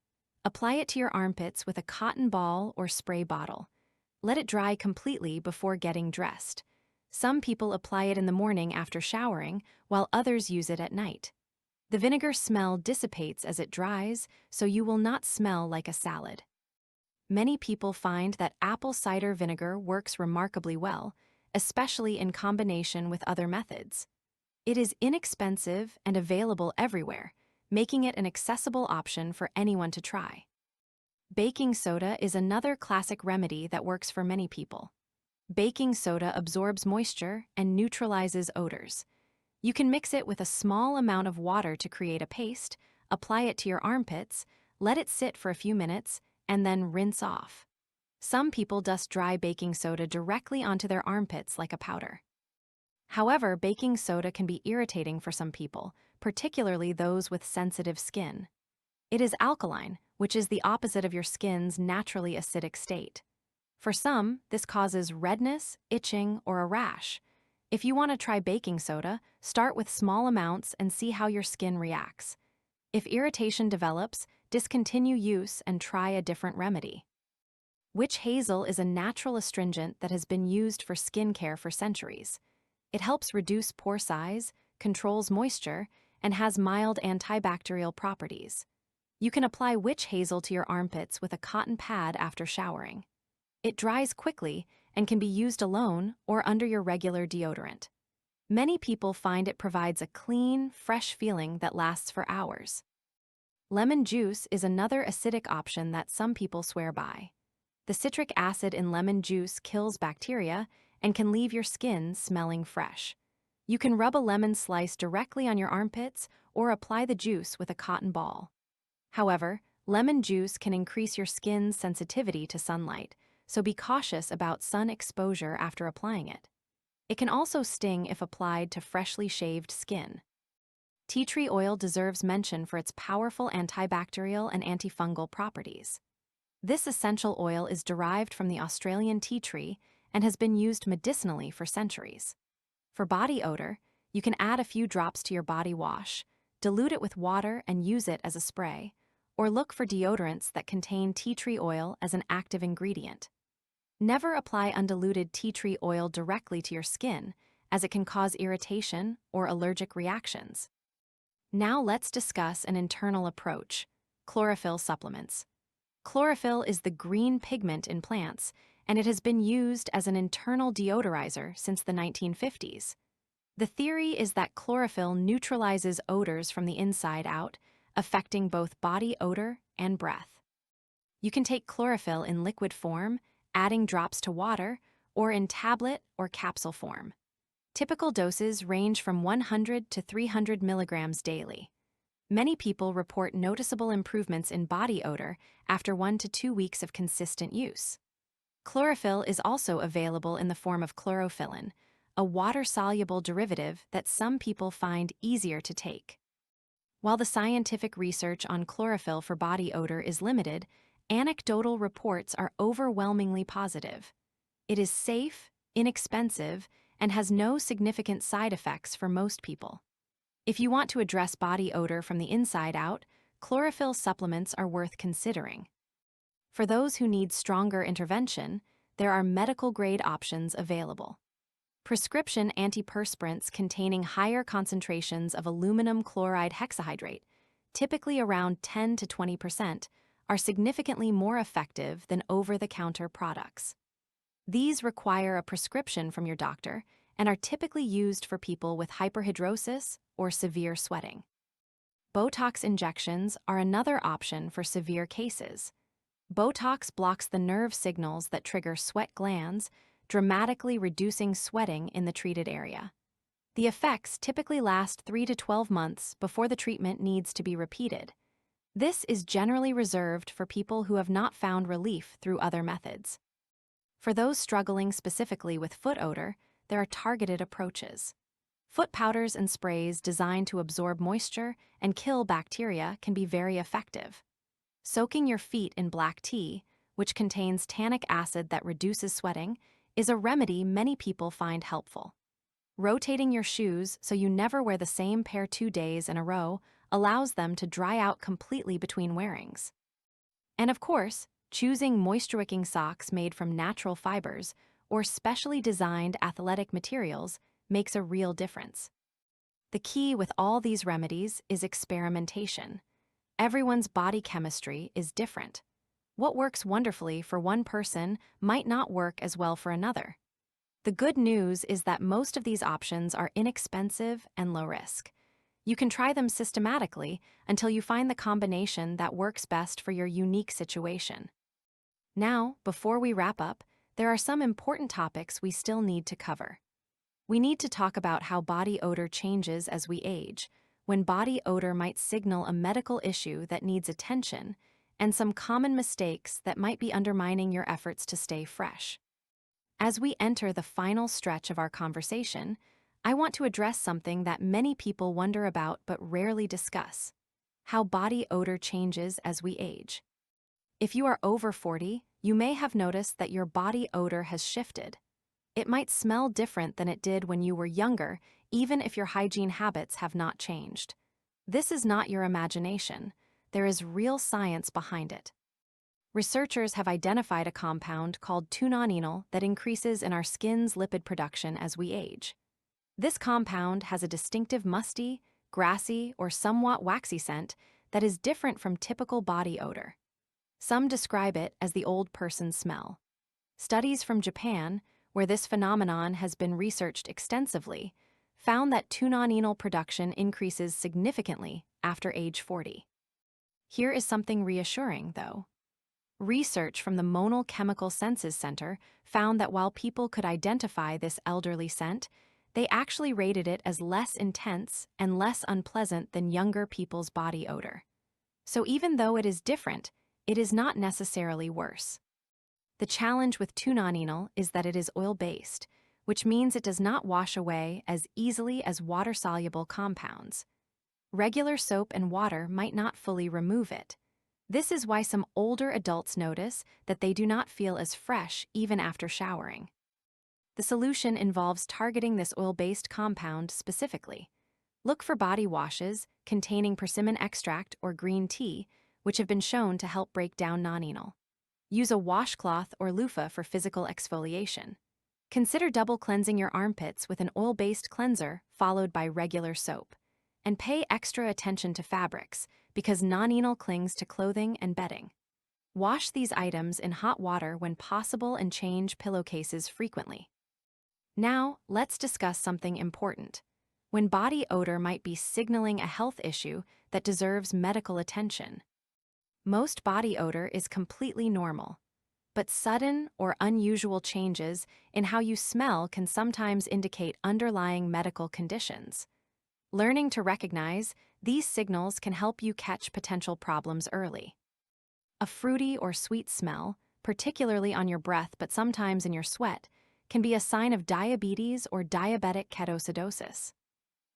Apply it to your armpits with a cotton ball or spray bottle. Let it dry completely before getting dressed. Some people apply it in the morning after showering, while others use it at night. The vinegar smell dissipates as it dries, so you will not smell like a salad. Many people find that apple cider vinegar works remarkably well, especially in combination with other methods. It is inexpensive and available everywhere, making it an accessible option for anyone to try. Baking soda is another classic remedy that works for many people. Baking soda absorbs moisture and neutralizes odors. You can mix it with a small amount of water to create a paste, apply it to your armpits, let it sit for a few minutes, and then rinse off. Some people dust dry baking soda directly onto their armpits like a powder. However, baking soda can be irritating for some people, particularly those with sensitive skin. It is alkaline, which is the opposite of your skin's naturally acidic state. For some, this causes redness, itching, or a rash. If you want to try baking soda, start with small amounts and see how your skin reacts. If irritation develops, discontinue use and try a different remedy. Witch hazel is a natural astringent that has been used for skincare for centuries. It helps reduce pore size, controls moisture, and has mild antibacterial properties. You can apply witch hazel to your armpits with a cotton pad after showering. It dries quickly and can be used alone or under your regular deodorant. Many people find it provides a clean, fresh feeling that lasts for hours. Lemon juice is another acidic option that some people swear by. The citric acid in lemon juice kills bacteria and can leave your skin smelling fresh. You can rub a lemon slice directly on your armpits or apply the juice with a cotton ball. However, lemon juice can increase your skin's sensitivity to sunlight, so be cautious about sun exposure after applying it. It can also sting if applied to freshly shaved skin. Tea tree oil deserves mention for its powerful antibacterial and antifungal properties. This essential oil is derived from the Australian tea tree and has been used medicinally for centuries. For body odor, you can add a few drops to your body wash, dilute it with water and use it as a spray, or look for deodorants that contain tea tree oil as an active ingredient. Never apply undiluted tea tree oil directly to your skin, as it can cause irritation or allergic reactions. Now let's discuss an internal approach: chlorophyll supplements. Chlorophyll is the green pigment in plants, and it has been used as an internal deodorizer since the 1950s. The theory is that chlorophyll neutralizes odors from the inside out, affecting both body odor and breath. You can take chlorophyll in liquid form, adding drops to water, or in tablet or capsule form. Typical doses range from 100 to 300 milligrams daily. Many people report noticeable improvements in body odor after 1 to 2 weeks of consistent use. Chlorophyll is also available in the form of chlorophyllin, a water-soluble derivative that some people find easier to take. While the scientific research on chlorophyll for body odor is limited, anecdotal reports are overwhelmingly positive. It is safe, inexpensive, and has no significant side effects for most people. If you want to address body odor from the inside out, chlorophyll supplements are worth considering. For those who need stronger intervention, there are medical-grade options available. Prescription antiperspirants containing higher concentrations of aluminum chloride hexahydrate, typically around 10 to 20%, are significantly more effective than over-the-counter products. These require a prescription from your doctor and are typically used for people with hyperhidrosis or severe sweating. Botox injections are another option for severe cases. Botox blocks the nerve signals that trigger sweat glands, dramatically reducing sweating in the treated area. The effects typically last 3 to 12 months before the treatment needs to be repeated. This is generally reserved for people who have not found relief through other methods. For those struggling specifically with foot odor, there are targeted approaches. Foot powders and sprays designed to absorb moisture and kill bacteria can be very effective. Soaking your feet in black tea, which contains tannic acid that reduces sweating, is a remedy many people find helpful. Rotating your shoes so you never wear the same pair 2 days in a row allows them to dry out completely between wearings. And of course, choosing moisture-wicking socks made from natural fibers or specially designed athletic materials makes a real difference. The key with all these remedies is experimentation. Everyone's body chemistry is different. What works wonderfully for one person might not work as well for another. The good news is that most of these options are inexpensive and low risk. You can try them systematically until you find the combination that works best for your unique situation. Now, before we wrap up, there are some important topics we still need to cover. We need to talk about how body odor changes as we age, when body odor might signal a medical issue that needs attention, and some common mistakes that might be undermining your efforts to stay fresh. As we enter the final stretch of our conversation, I want to address something that many people wonder about but rarely discuss: how body odor changes as we age. If you are over 40, you may have noticed that your body odor has shifted. It might smell different than it did when you were younger, even if your hygiene habits have not changed. This is not your imagination. There is real science behind it. Researchers have identified a compound called tunonenal that increases in our skin's lipid production as we age. This compound has a distinctive musty, grassy, or somewhat waxy scent that is different from typical body odor. Some describe it as the old person smell. Studies from Japan, where this phenomenon has been researched extensively, found that tunonenal production increases significantly after age 40. Here is something reassuring, though. Research from the Monal Chemical Senses Center found that while people could identify this elderly scent, they actually rated it as less intense and less unpleasant than younger people's body odor. So even though it is different, it is not necessarily worse. The challenge with tunonenal is that it is oil-based, which means it does not wash away as easily as water-soluble compounds. Regular soap and water might not fully remove it. This is why some older adults notice that they do not feel as fresh even after showering. The solution involves targeting this oil-based compound specifically. Look for body washes containing persimmon extract or green tea, which have been shown to help break down nonenal. Use a washcloth or loofah for physical exfoliation. Consider double cleansing your armpits with an oil-based cleanser followed by regular soap. And pay extra attention to fabrics because nonenal clings to clothing and bedding. Wash these items in hot water when possible and change pillowcases frequently. Now, let's discuss something important: when body odor might be signaling a health issue that deserves medical attention. Most body odor is completely normal, but sudden or unusual changes in how you smell can sometimes indicate underlying medical conditions. Learning to recognize these signals can help you catch potential problems early. A fruity or sweet smell, particularly on your breath but sometimes in your sweat, can be a sign of diabetes or diabetic ketoacidosis.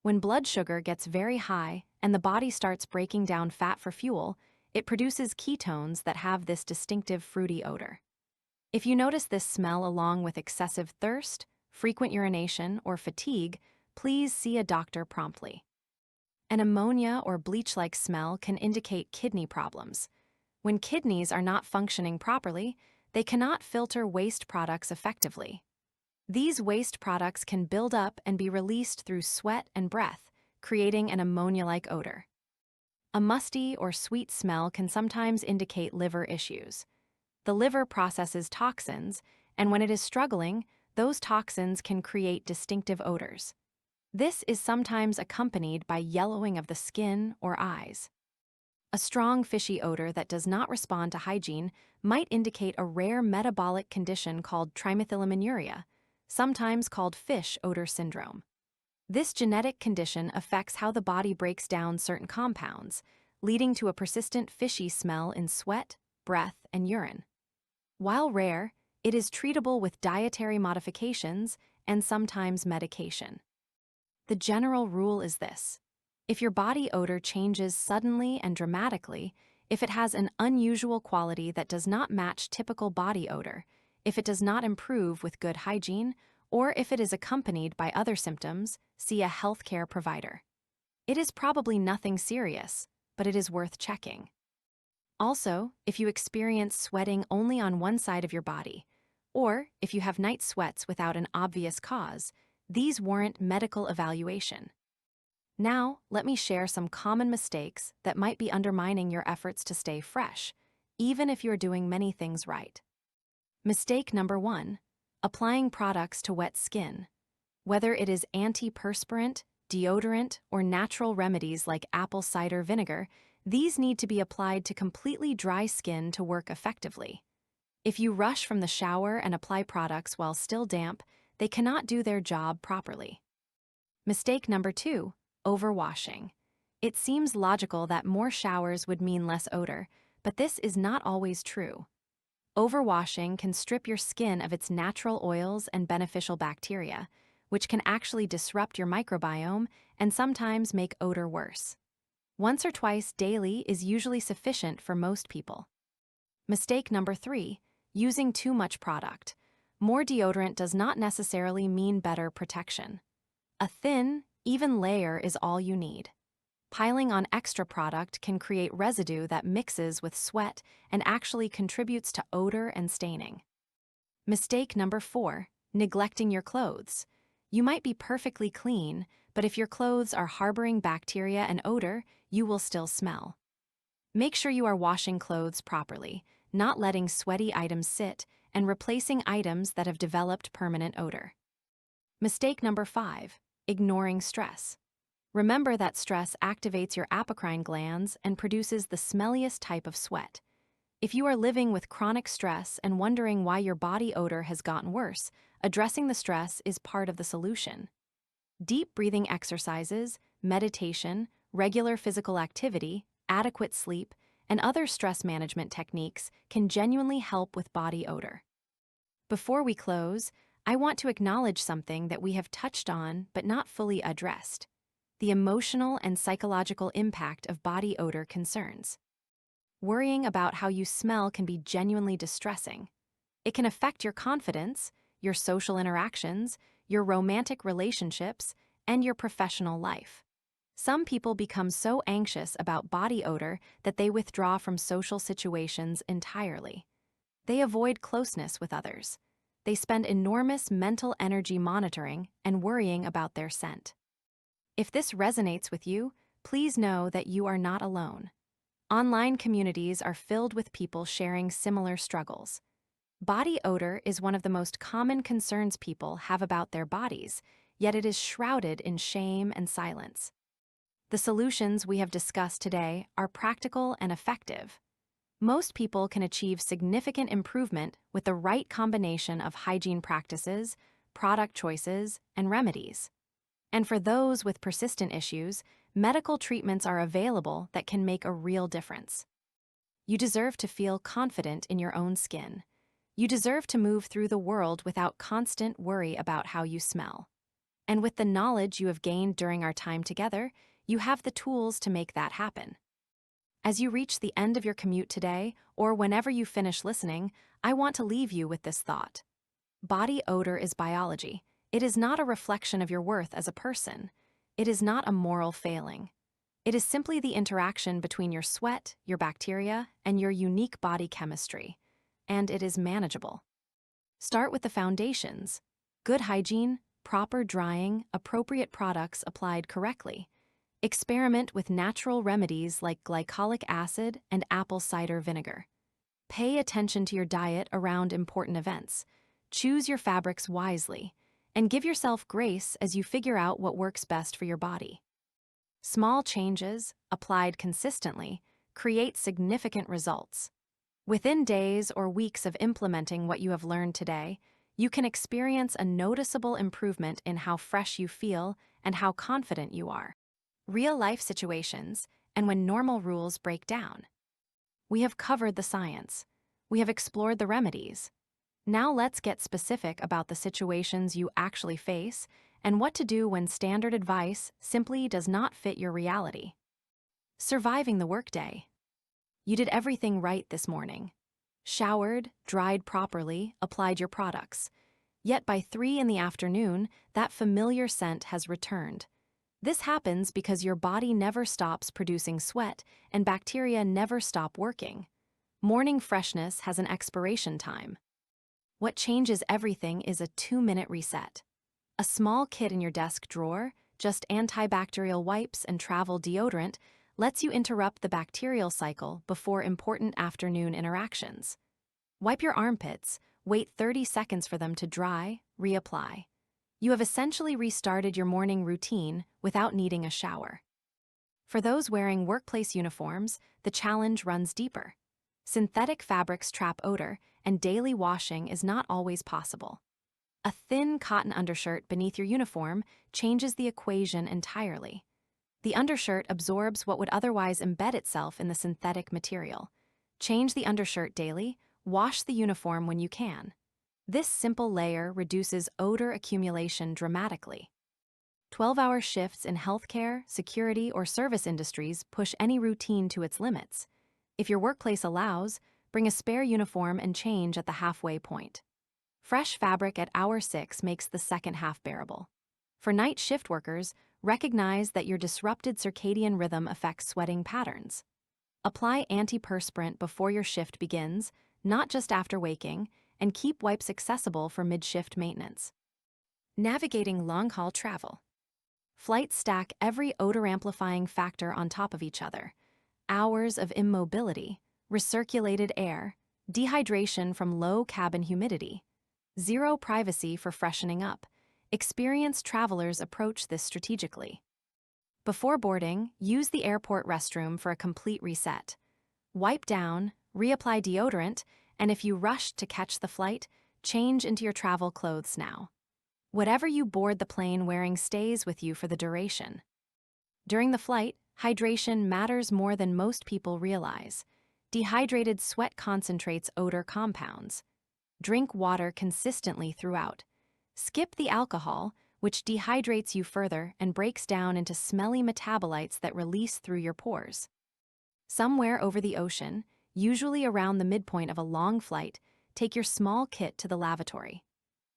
When blood sugar gets very high and the body starts breaking down fat for fuel, it produces ketones that have this distinctive fruity odor. If you notice this smell along with excessive thirst, frequent urination, or fatigue, please see a doctor promptly. An ammonia or bleach-like smell can indicate kidney problems. When kidneys are not functioning properly, they cannot filter waste products effectively. These waste products can build up and be released through sweat and breath, creating an ammonia-like odor. A musty or sweet smell can sometimes indicate liver issues. The liver processes toxins, and when it is struggling, those toxins can create distinctive odors. This is sometimes accompanied by yellowing of the skin or eyes. A strong fishy odor that does not respond to hygiene might indicate a rare metabolic condition called trimethylaminiuria, sometimes called fish odor syndrome. This genetic condition affects how the body breaks down certain compounds, leading to a persistent fishy smell in sweat, breath, and urine. While rare, it is treatable with dietary modifications and sometimes medication. The general rule is this: if your body odor changes suddenly and dramatically, if it has an unusual quality that does not match typical body odor, if it does not improve with good hygiene, or if it is accompanied by other symptoms, see a healthcare provider. It is probably nothing serious, but it is worth checking. Also, if you experience sweating only on one side of your body, or if you have night sweats without an obvious cause, these warrant medical evaluation. Now, let me share some common mistakes that might be undermining your efforts to stay fresh, even if you're doing many things right. Mistake number 1: applying products to wet skin. Whether it is antiperspirant, deodorant, or natural remedies like apple cider vinegar, these need to be applied to completely dry skin to work effectively. If you rush from the shower and apply products while still damp, they cannot do their job properly. Mistake number 2: overwashing. It seems logical that more showers would mean less odor, but this is not always true. Overwashing can strip your skin of its natural oils and beneficial bacteria, which can actually disrupt your microbiome and sometimes make odor worse. Once or twice daily is usually sufficient for most people. Mistake number 3: using too much product. More deodorant does not necessarily mean better protection. A thin, even layer is all you need. Piling on extra product can create residue that mixes with sweat and actually contributes to odor and staining. Mistake number 4: neglecting your clothes. You might be perfectly clean, but if your clothes are harboring bacteria and odor, you will still smell. Make sure you are washing clothes properly, not letting sweaty items sit, and replacing items that have developed permanent odor. Mistake number 5: ignoring stress. Remember that stress activates your apocrine glands and produces the smelliest type of sweat. If you are living with chronic stress and wondering why your body odor has gotten worse, addressing the stress is part of the solution. Deep breathing exercises, meditation, regular physical activity, adequate sleep, and other stress management techniques can genuinely help with body odor. Before we close, I want to acknowledge something that we have touched on but not fully addressed: the emotional and psychological impact of body odor concerns. Worrying about how you smell can be genuinely distressing. It can affect your confidence, your social interactions, your romantic relationships, and your professional life. Some people become so anxious about body odor that they withdraw from social situations entirely. They avoid closeness with others. They spend enormous mental energy monitoring and worrying about their scent. If this resonates with you, please know that you are not alone. Online communities are filled with people sharing similar struggles. Body odor is one of the most common concerns people have about their bodies, yet it is shrouded in shame and silence. The solutions we have discussed today are practical and effective. Most people can achieve significant improvement with the right combination of hygiene practices, product choices, and remedies. And for those with persistent issues, medical treatments are available that can make a real difference. You deserve to feel confident in your own skin. You deserve to move through the world without constant worry about how you smell. And with the knowledge you have gained during our time together, you have the tools to make that happen. As you reach the end of your commute today, or whenever you finish listening, I want to leave you with this thought. Body odor is biology. It is not a reflection of your worth as a person. It is not a moral failing. It is simply the interaction between your sweat, your bacteria, and your unique body chemistry. And it is manageable. Start with the foundations: good hygiene, proper drying, appropriate products applied correctly. Experiment with natural remedies like glycolic acid and apple cider vinegar. Pay attention to your diet around important events. Choose your fabrics wisely, and give yourself grace as you figure out what works best for your body. Small changes, applied consistently, create significant results. Within days or weeks of implementing what you have learned today, you can experience a noticeable improvement in how fresh you feel and how confident you are. Real-life situations, and when normal rules break down. We have covered the science. We have explored the remedies. Now let's get specific about the situations you actually face and what to do when standard advice simply does not fit your reality. Surviving the workday. You did everything right this morning. Showered, dried properly, applied your products. Yet by 3 in the afternoon, that familiar scent has returned. This happens because your body never stops producing sweat and bacteria never stop working. Morning freshness has an expiration time. What changes everything is a 2-minute reset. A small kit in your desk drawer, just antibacterial wipes and travel deodorant, lets you interrupt the bacterial cycle before important afternoon interactions. Wipe your armpits, wait 30 seconds for them to dry, reapply. You have essentially restarted your morning routine without needing a shower. For those wearing workplace uniforms, the challenge runs deeper. Synthetic fabrics trap odor, and daily washing is not always possible. A thin cotton undershirt beneath your uniform changes the equation entirely. The undershirt absorbs what would otherwise embed itself in the synthetic material. Change the undershirt daily, wash the uniform when you can. This simple layer reduces odor accumulation dramatically. 12-hour shifts in healthcare, security, or service industries push any routine to its limits. If your workplace allows, bring a spare uniform and change at the halfway point. Fresh fabric at hour 6 makes the second half bearable. For night shift workers, recognize that your disrupted circadian rhythm affects sweating patterns. Apply antiperspirant before your shift begins, not just after waking, and keep wipes accessible for mid-shift maintenance. Navigating long-haul travel. Flights stack every odor-amplifying factor on top of each other. Hours of immobility, recirculated air, dehydration from low cabin humidity, zero privacy for freshening up. Experienced travelers approach this strategically. Before boarding, use the airport restroom for a complete reset. Wipe down, reapply deodorant, and if you rushed to catch the flight, change into your travel clothes now. Whatever you board the plane wearing stays with you for the duration. During the flight, hydration matters more than most people realize. Dehydrated sweat concentrates odor compounds. Drink water consistently throughout. Skip the alcohol, which dehydrates you further and breaks down into smelly metabolites that release through your pores. Somewhere over the ocean, usually around the midpoint of a long flight, take your small kit to the lavatory.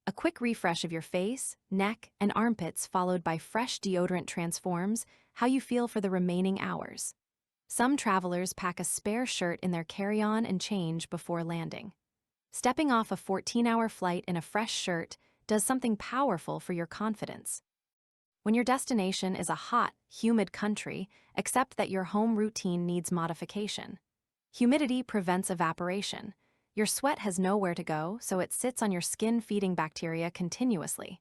A quick refresh of your face, neck, and armpits followed by fresh deodorant transforms how you feel for the remaining hours. Some travelers pack a spare shirt in their carry-on and change before landing. Stepping off a 14-hour flight in a fresh shirt does something powerful for your confidence. When your destination is a hot, humid country, accept that your home routine needs modification. Humidity prevents evaporation. Your sweat has nowhere to go, so it sits on your skin feeding bacteria continuously.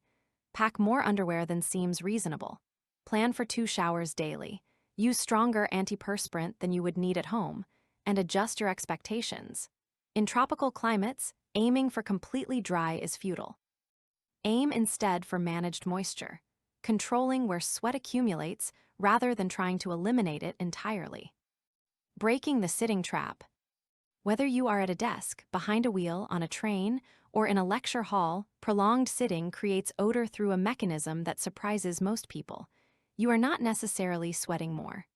Pack more underwear than seems reasonable. Plan for 2 showers daily. Use stronger antiperspirant than you would need at home. and adjust your expectations. In tropical climates, aiming for completely dry is futile. Aim instead for managed moisture, controlling where sweat accumulates rather than trying to eliminate it entirely. Breaking the sitting trap. Whether you are at a desk, behind a wheel, on a train, or in a lecture hall, prolonged sitting creates odor through a mechanism that surprises most people. You are not necessarily sweating more.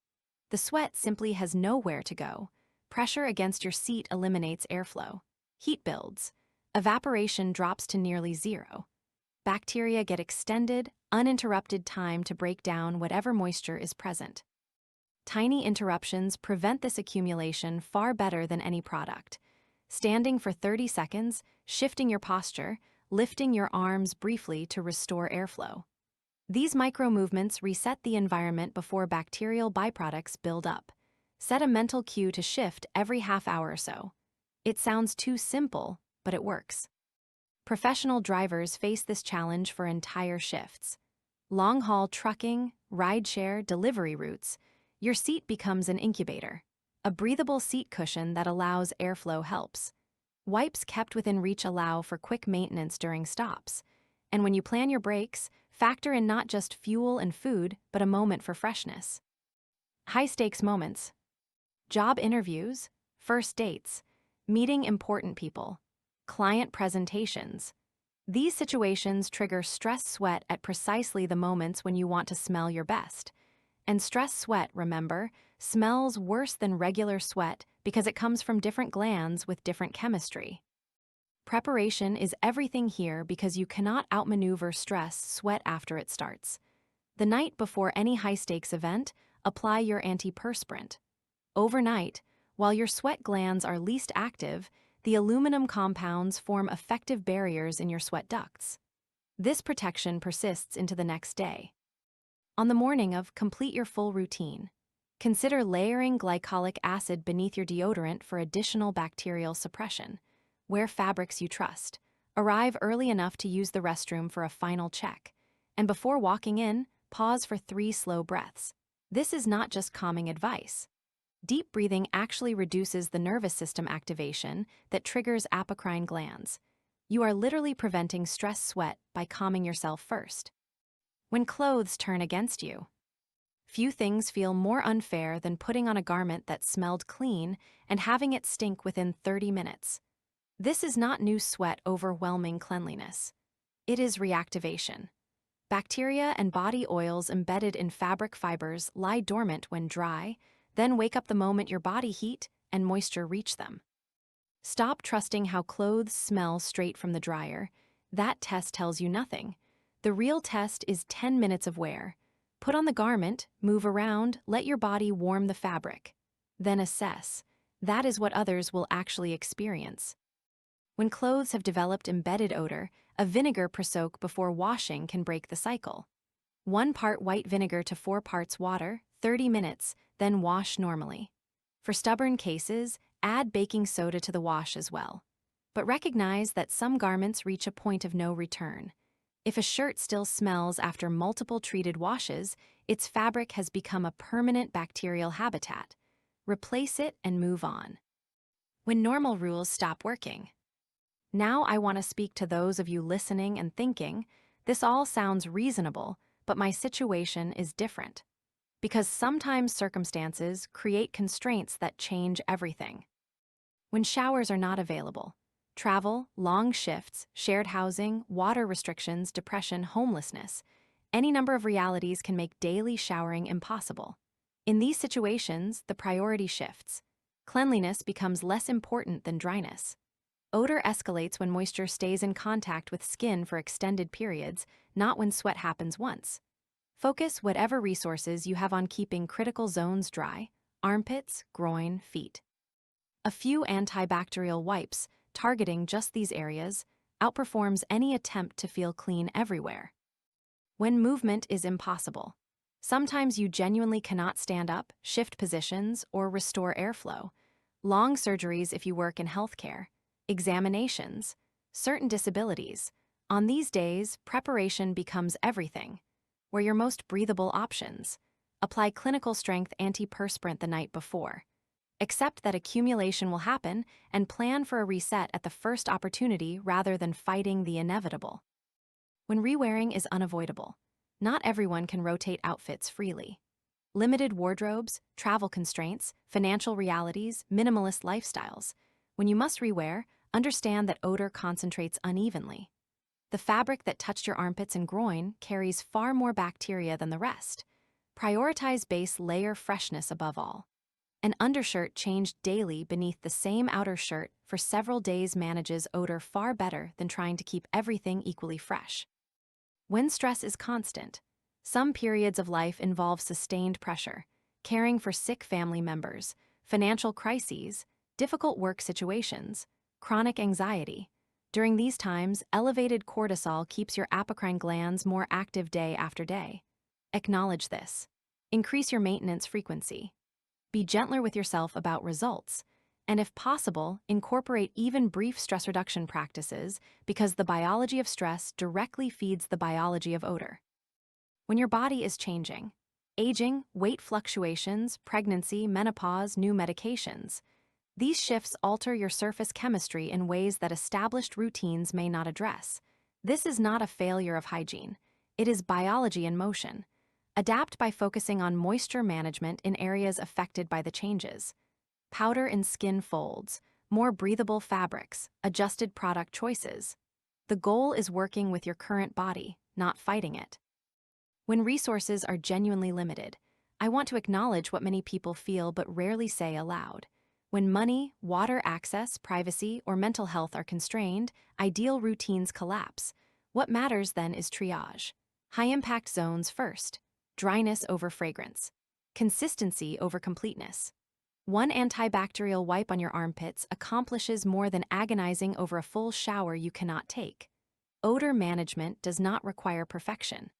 The sweat simply has nowhere to go. Pressure against your seat eliminates airflow. Heat builds. Evaporation drops to nearly zero. Bacteria get extended, uninterrupted time to break down whatever moisture is present. Tiny interruptions prevent this accumulation far better than any product. Standing for 30 seconds, shifting your posture, lifting your arms briefly to restore airflow. These micro-movements reset the environment before bacterial byproducts build up. Set a mental cue to shift every half hour or so. It sounds too simple, but it works. Professional drivers face this challenge for entire shifts. Long-haul trucking, rideshare, delivery routes, your seat becomes an incubator. A breathable seat cushion that allows airflow helps. Wipes kept within reach allow for quick maintenance during stops. And when you plan your breaks, factor in not just fuel and food, but a moment for freshness. High-stakes moments. Job interviews, first dates, meeting important people, client presentations. These situations trigger stress sweat at precisely the moments when you want to smell your best. And stress sweat, remember, smells worse than regular sweat because it comes from different glands with different chemistry. Preparation is everything here because you cannot outmaneuver stress sweat after it starts. The night before any high-stakes event, apply your antiperspirant. Overnight, while your sweat glands are least active, the aluminum compounds form effective barriers in your sweat ducts. This protection persists into the next day. On the morning of, complete your full routine. Consider layering glycolic acid beneath your deodorant for additional bacterial suppression. Wear fabrics you trust. Arrive early enough to use the restroom for a final check. And before walking in, pause for 3 slow breaths. This is not just calming advice. Deep breathing actually reduces the nervous system activation that triggers apocrine glands. You are literally preventing stress sweat by calming yourself first. When clothes turn against you. Few things feel more unfair than putting on a garment that smelled clean and having it stink within 30 minutes. This is not new sweat overwhelming cleanliness. It is reactivation. Bacteria and body oils embedded in fabric fibers lie dormant when dry, then wake up the moment your body heat and moisture reach them. Stop trusting how clothes smell straight from the dryer. That test tells you nothing. The real test is 10 minutes of wear. Put on the garment, move around, let your body warm the fabric. Then assess. That is what others will actually experience. When clothes have developed embedded odor, a vinegar soak before washing can break the cycle. 1 part white vinegar to 4 parts water, 30 minutes, then wash normally. For stubborn cases, add baking soda to the wash as well. But recognize that some garments reach a point of no return. If a shirt still smells after multiple treated washes, its fabric has become a permanent bacterial habitat. Replace it and move on. When normal rules stop working. Now I want to speak to those of you listening and thinking, this all sounds reasonable, but my situation is different. Because sometimes circumstances create constraints that change everything. When showers are not available, travel, long shifts, shared housing, water restrictions, depression, homelessness, any number of realities can make daily showering impossible. In these situations, the priority shifts. Cleanliness becomes less important than dryness. Odor escalates when moisture stays in contact with skin for extended periods, not when sweat happens once. Focus whatever resources you have on keeping critical zones dry: armpits, groin, feet. A few antibacterial wipes, targeting just these areas, outperforms any attempt to feel clean everywhere. When movement is impossible. Sometimes you genuinely cannot stand up, shift positions, or restore airflow. Long surgeries if you work in healthcare. Examinations. Certain disabilities. On these days, preparation becomes everything. Where your most breathable options. Apply clinical strength antiperspirant the night before. Accept that accumulation will happen and plan for a reset at the first opportunity rather than fighting the inevitable. When rewearing is unavoidable, not everyone can rotate outfits freely. Limited wardrobes, travel constraints, financial realities, minimalist lifestyles. When you must rewear, understand that odor concentrates unevenly. The fabric that touched your armpits and groin carries far more bacteria than the rest. Prioritize base layer freshness above all. An undershirt changed daily beneath the same outer shirt for several days manages odor far better than trying to keep everything equally fresh. When stress is constant, some periods of life involve sustained pressure, caring for sick family members, financial crises, difficult work situations, chronic anxiety. During these times, elevated cortisol keeps your apocrine glands more active day after day. Acknowledge this. Increase your maintenance frequency. Be gentler with yourself about results, and if possible, incorporate even brief stress reduction practices because the biology of stress directly feeds the biology of odor. When your body is changing, aging, weight fluctuations, pregnancy, menopause, new medications, these shifts alter your surface chemistry in ways that established routines may not address. This is not a failure of hygiene. It is biology in motion. Adapt by focusing on moisture management in areas affected by the changes. Powder and skin folds, more breathable fabrics, adjusted product choices. The goal is working with your current body, not fighting it. When resources are genuinely limited, I want to acknowledge what many people feel but rarely say aloud. When money, water access, privacy, or mental health are constrained, ideal routines collapse. What matters then is triage. High-impact zones first. Dryness over fragrance. Consistency over completeness. One antibacterial wipe on your armpits accomplishes more than agonizing over a full shower you cannot take. Odor management does not require perfection.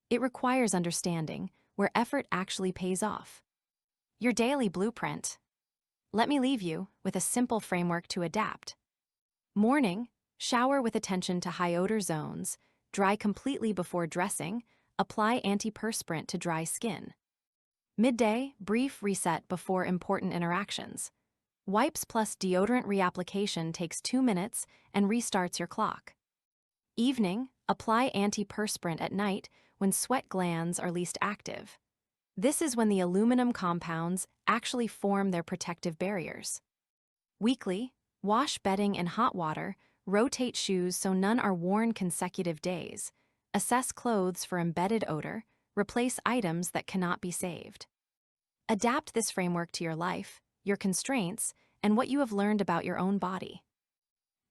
It requires understanding, where effort actually pays off. Your daily blueprint. Let me leave you with a simple framework to adapt. Morning, shower with attention to high odor zones, dry completely before dressing, apply antiperspirant to dry skin. Midday, brief reset before important interactions. Wipes plus deodorant reapplication takes 2 minutes and restarts your clock. Evening, apply antiperspirant at night when sweat glands are least active. This is when the aluminum compounds actually form their protective barriers. Weekly, wash bedding in hot water, rotate shoes so none are worn consecutive days, assess clothes for embedded odor, replace items that cannot be saved. Adapt this framework to your life, your constraints, and what you have learned about your own body.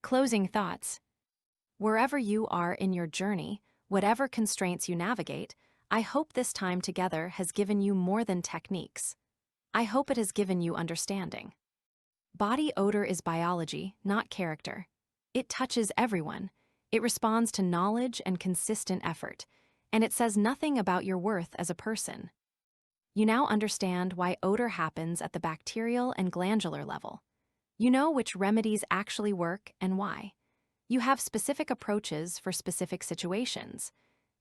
Closing thoughts. Wherever you are in your journey, whatever constraints you navigate, I hope this time together has given you more than techniques. I hope it has given you understanding. Body odor is biology, not character. It touches everyone. It responds to knowledge and consistent effort, and it says nothing about your worth as a person. You now understand why odor happens at the bacterial and glandular level. You know which remedies actually work and why. You have specific approaches for specific situations,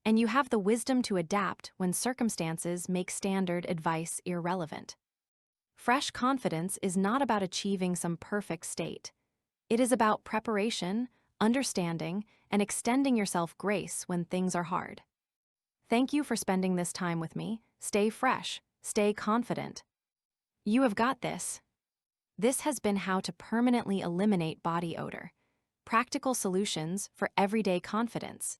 and you have the wisdom to adapt when circumstances make standard advice irrelevant. Fresh confidence is not about achieving some perfect state. It is about preparation, understanding, and extending yourself grace when things are hard. Thank you for spending this time with me. Stay fresh, stay confident. You have got this. This has been how to permanently eliminate body odor. Practical solutions for everyday confidence.